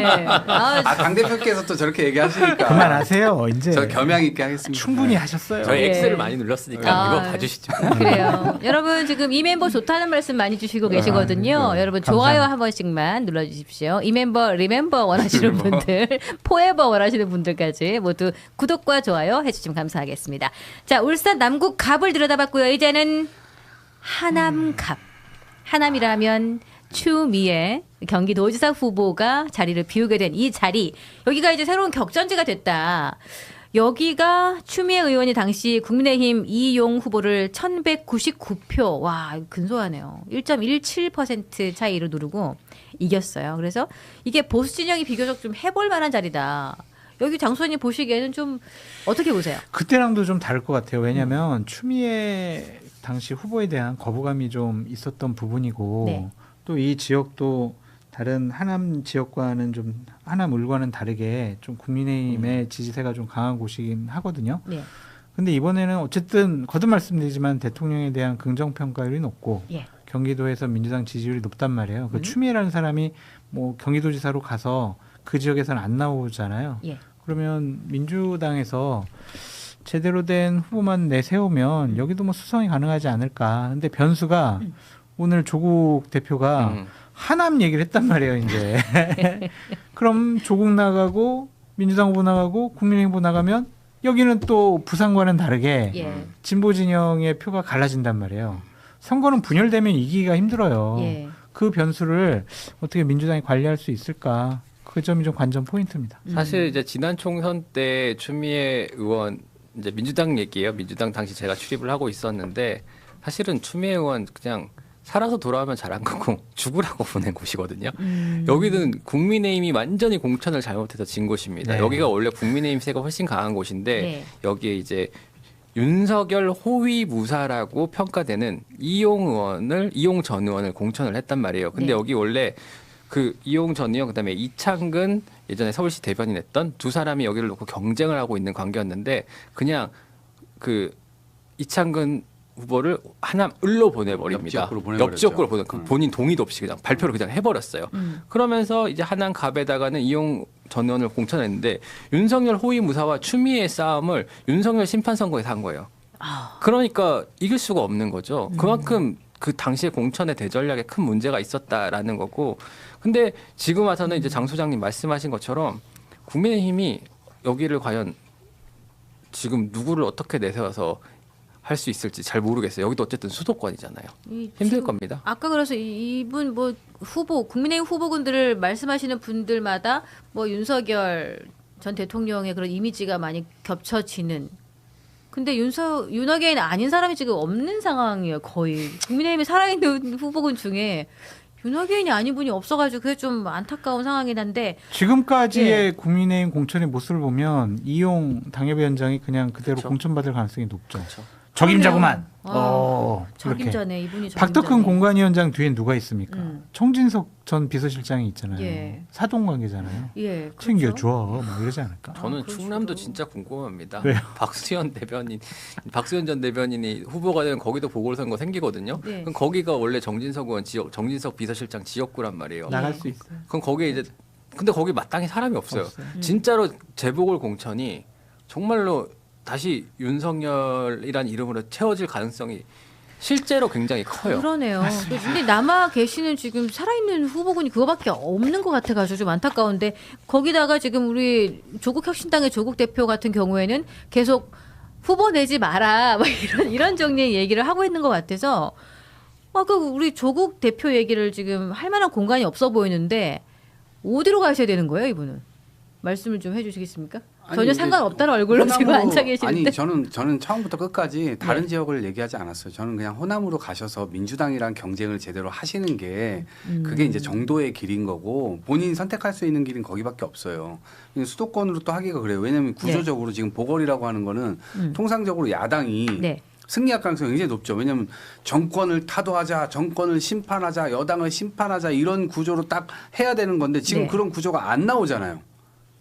네. 아, 당 대표께서 또 저렇게 얘기하시니까 그만하세요 이제. 저 겸양 있게 하겠습니다. 충분히 하셨어요. 저희 예. X를 많이 눌렀으니까 아. 이거 봐주시죠. 그래요. 여러분 지금 이 멤버 좋다는 말씀 많이 주시고 계시거든요. 여러분 좋아요 감사합니다. 한 번씩만 눌러주십시오. 이 멤버 리멤버 원하시는 분들, 포에버 원하시는 분들까지 모두 구독과 좋아요 해주시면 감사하겠습니다. 자 울산 남구 갑을 들여다봤고요. 이제는 하남갑. 하남이라면 추미애 경기도지사 후보가 자리를 비우게 된 이 자리. 여기가 이제 새로운 격전지가 됐다. 여기가 추미애 의원이 당시 국민의힘 이용 후보를 1199표, 와, 근소하네요. 1.17% 차이로 누르고 이겼어요. 그래서 이게 보수 진영이 비교적 좀 해볼 만한 자리다. 여기 장소님 보시기에는 좀 어떻게 보세요? 그때랑도 좀 다를 것 같아요. 왜냐하면 추미애 당시 후보에 대한 거부감이 좀 있었던 부분이고 네. 또 이 지역도 다른 하남 지역과는 좀 하남 을과는 다르게 좀 국민의힘의 지지세가 좀 강한 곳이긴 하거든요. 네. 근데 이번에는 어쨌든 거듭 말씀드리지만 대통령에 대한 긍정 평가율이 높고 예. 경기도에서 민주당 지지율이 높단 말이에요. 그 추미애라는 사람이 뭐 경기도지사로 가서 그 지역에서는 안 나오잖아요. 예. 그러면 민주당에서 제대로 된 후보만 내세우면 여기도 뭐 수성이 가능하지 않을까. 근데 변수가 오늘 조국 대표가 하남 얘기를 했단 말이에요, 이제. 그럼 조국 나가고 민주당 후보 나가고 국민의힘 후보 나가면 여기는 또 부산과는 다르게 예. 진보 진영의 표가 갈라진단 말이에요. 선거는 분열되면 이기기가 힘들어요. 예. 그 변수를 어떻게 민주당이 관리할 수 있을까? 그 점이 좀 관전 포인트입니다. 사실 이제 지난 총선 때 추미애 의원 이제 민주당 얘기예요. 민주당 당시 제가 출입을 하고 있었는데 사실은 추미애 의원 그냥 살아서 돌아오면 잘한 거고 죽으라고 보낸 곳이거든요. 여기는 국민의힘이 완전히 공천을 잘못해서 진 곳입니다. 네. 여기가 원래 국민의힘 세가 훨씬 강한 곳인데 네. 여기에 이제 윤석열 호위 무사라고 평가되는 이용 전 의원을 공천을 했단 말이에요. 근데 네. 여기 원래 그 이용 전 의원 그다음에 이창근 예전에 서울시 대변인 했던 두 사람이 여기를 놓고 경쟁을 하고 있는 관계였는데 그냥 그 이창근 후보를 하남을로 보내버립니다. 옆지역구로 보내버렸죠. 옆지역구로 보내 그 본인 동의도 없이 그냥 발표를 그냥 해버렸어요. 그러면서 이제 하남 갑에다가는 이용 전 의원을 공천했는데 윤석열 호위 무사와 추미애 싸움을 윤석열 심판 선거에서 한 거예요. 그러니까 이길 수가 없는 거죠. 그만큼 그 당시에 공천의 대전략에 큰 문제가 있었다라는 거고. 근데 지금 와서는 이제 장 소장님 말씀하신 것처럼 국민의힘이 여기를 과연 지금 누구를 어떻게 내세워서 할 수 있을지 잘 모르겠어요. 여기도 어쨌든 수도권이잖아요. 힘들 지금 겁니다. 아까 그래서 이분 뭐 후보 국민의힘 후보군들을 말씀하시는 분들마다 뭐 윤석열 전 대통령의 그런 이미지가 많이 겹쳐지는. 근데 윤석열이 아닌 사람이 지금 없는 상황이에요. 거의 국민의힘에 살아있는 후보군 중에 윤석열이 아닌 분이 없어가지고 그게 좀 안타까운 상황이긴 한데. 지금까지의 예. 국민의힘 공천의 모습을 보면 이용 당협위원장이 그냥 그대로 그렇죠. 공천받을 가능성이 높죠. 그렇죠. 적임자구만. 아, 이렇게. 적임자네 이분이. 박덕흠 적임자네. 공관위원장 뒤엔 누가 있습니까? 음. 총진석 전 비서실장이 있잖아요. 예. 사돈 관계잖아요. 예, 그렇죠. 챙겨줘. 뭐 이러지 않을까? 저는 그럴 충남도 수도. 진짜 궁금합니다. 왜요? 박수현 전 대변인이 후보가 되면 거기도 보궐선거 생기거든요. 네. 그럼 거기가 원래 정진석 의원 정진석 비서실장 지역구란 말이에요. 나갈 수 있어요. 그럼 거기에 이제 근데 거기 마땅히 사람이 없어요. 진짜로 재보궐 공천이 정말로 다시 윤석열이란 이름으로 채워질 가능성이 실제로 굉장히 커요. 그러네요. 근데 남아 계시는 지금 살아있는 후보군이 그거밖에 없는 것 같아가지고 좀 안타까운데 거기다가 지금 우리 조국혁신당의 조국 대표 같은 경우에는 계속 후보 내지 마라 막 이런 종류의 얘기를 하고 있는 것 같아서 아까 우리 조국 대표 얘기를 지금 할 만한 공간이 없어 보이는데 어디로 가셔야 되는 거예요, 이분은? 말씀을 좀 해주시겠습니까? 전혀 아니, 상관없다는 얼굴로 지금 호남으로- 앉아 계시는데. 아니 저는 처음부터 끝까지 다른 네. 지역을 얘기하지 않았어요. 저는 그냥 호남으로 가셔서 민주당이랑 경쟁을 제대로 하시는 게 그게 이제 정도의 길인 거고 본인이 선택할 수 있는 길은 거기밖에 없어요. 수도권으로 또 하기가 그래요. 왜냐하면 구조적으로 지금 보궐이라고 하는 거는 통상적으로 야당이 네. 승리할 가능성이 굉장히 높죠. 왜냐하면 정권을 타도하자, 정권을 심판하자, 여당을 심판하자 이런 구조로 딱 해야 되는 건데 지금 네. 그런 구조가 안 나오잖아요.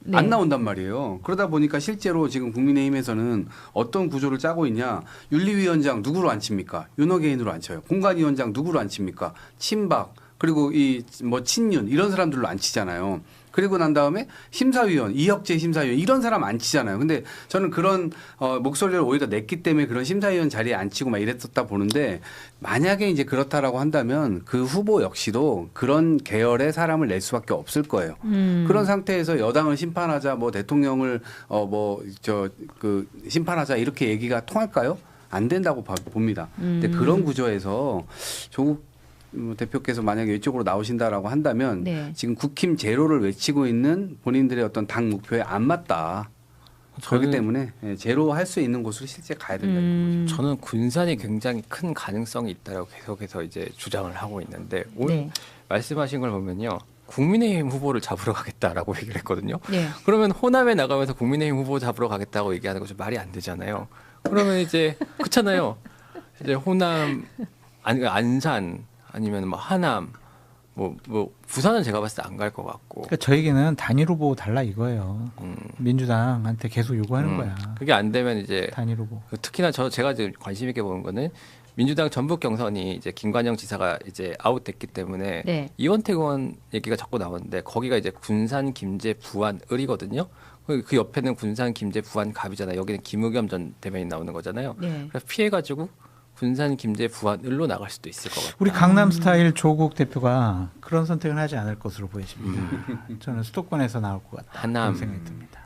네. 안 나온단 말이에요. 그러다 보니까 실제로 지금 국민의힘에서는 어떤 구조를 짜고 있냐. 윤리위원장 누구로 앉힙니까? 윤호개인으로 앉혀요. 공관위원장 누구로 앉힙니까? 친박 그리고 이 뭐 친윤 이런 사람들로 앉히잖아요. 그리고 난 다음에 심사위원 이혁재 심사위원 이런 사람 앉히잖아요. 근데 저는 그런 목소리를 오히려 냈기 때문에 그런 심사위원 자리에 앉히고 막 이랬었다 보는데 만약에 이제 그렇다라고 한다면 그 후보 역시도 그런 계열의 사람을 낼 수밖에 없을 거예요. 그런 상태에서 여당을 심판하자 뭐 대통령을 그 심판하자 이렇게 얘기가 통할까요? 안 된다고 봅니다. 근데 그런 구조에서 조국 대표께서 만약에 이쪽으로 나오신다라고 한다면 네. 지금 국힘 제로를 외치고 있는 본인들의 어떤 당 목표에 안 맞다. 그렇기 때문에 제로 할 수 있는 곳으로 실제 가야 된다는 거죠. 저는 군산이 굉장히 큰 가능성이 있다라고 계속해서 이제 주장을 하고 있는데 오늘 네. 말씀하신 걸 보면요. 국민의힘 후보를 잡으러 가겠다라고 얘기를 했거든요. 네. 그러면 호남에 나가면서 국민의힘 후보 잡으러 가겠다고 얘기하는 거 좀 말이 안 되잖아요. 그러면 이제 그렇잖아요. 이제 호남 안산 아니면 뭐 하남 뭐 부산은 제가 봤을 때 안 갈 것 같고 그러니까 저에게는 단일 후보 달라 이거예요. 민주당한테 계속 요구하는 거야. 그게 안 되면 이제 단일 후보. 특히나 제가 지금 관심 있게 보는 거는 민주당 전북 경선이 이제 김관영 지사가 이제 아웃됐기 때문에 네. 이원택 의원 얘기가 자꾸 나오는데 거기가 이제 군산, 김제, 부안, 을이거든요. 그 옆에는 군산, 김제, 부안, 갑이잖아요. 여기는 김의겸 전 대변인 나오는 거잖아요. 네. 그래서 피해가지고 군산, 김제, 부안, 을로 나갈 수도 있을 것 같아요. 우리 강남 스타일 조국 대표가 그런 선택을 하지 않을 것으로 보여집니다. 저는 수도권에서 나올 것 같다. 하남. 그런 생각이 듭니다.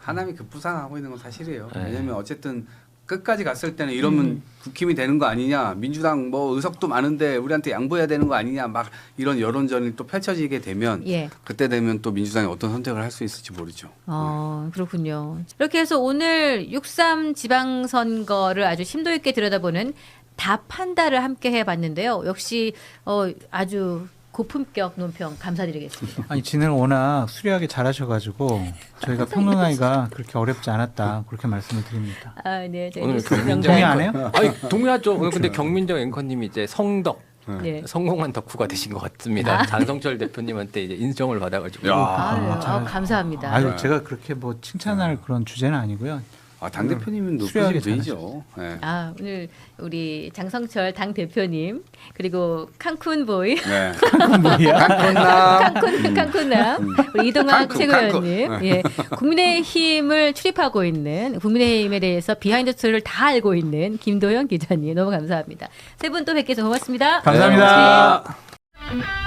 하남이 급부상하고 있는 건 사실이에요. 네. 왜냐하면 어쨌든 끝까지 갔을 때는 이러면 국힘이 되는 거 아니냐, 민주당 뭐 의석도 많은데 우리한테 양보해야 되는 거 아니냐, 막 이런 여론전이 또 펼쳐지게 되면 예. 그때 되면 또 민주당이 어떤 선택을 할 수 있을지 모르죠. 그렇군요. 이렇게 해서 오늘 6.3 지방선거를 아주 심도 있게 들여다보는 다 판다를 함께 해봤는데요. 역시 아주 고품격 논평 감사드리겠습니다. 아니 진행을 워낙 수려하게 잘하셔가지고 저희가 평론하기가 그렇게 어렵지 않았다 그렇게 말씀을 드립니다. 아, 네. 저희 오늘 뉴스 경민정 동의 정답. 안 해요? 아니 동의하죠. 오늘 근데 경민정 앵커님이 이제 성덕 네. 성공한 덕후가 되신 것 같습니다. 장성철 대표님한테 이제 인정을 받아가지고. 아유, 감사합니다. 아유 제가 그렇게 뭐 칭찬할 그런 주제는 아니고요. 당 대표님은 수려하게 높으신 분이죠. 네. 아, 오늘 우리 장성철 당 대표님 그리고 칸쿤 보이 네. 뭐야? 칸쿤남. 칸쿤남 우리 이동학 칸쿤, 최고위원님 칸쿤. 예, 국민의힘을 출입하고 있는 국민의힘에 대해서 비하인드 스토리를 다 알고 있는 김도영 기자님 너무 감사합니다. 세 분 또 뵙게 해서 고맙습니다. 감사합니다. 네, 고맙습니다.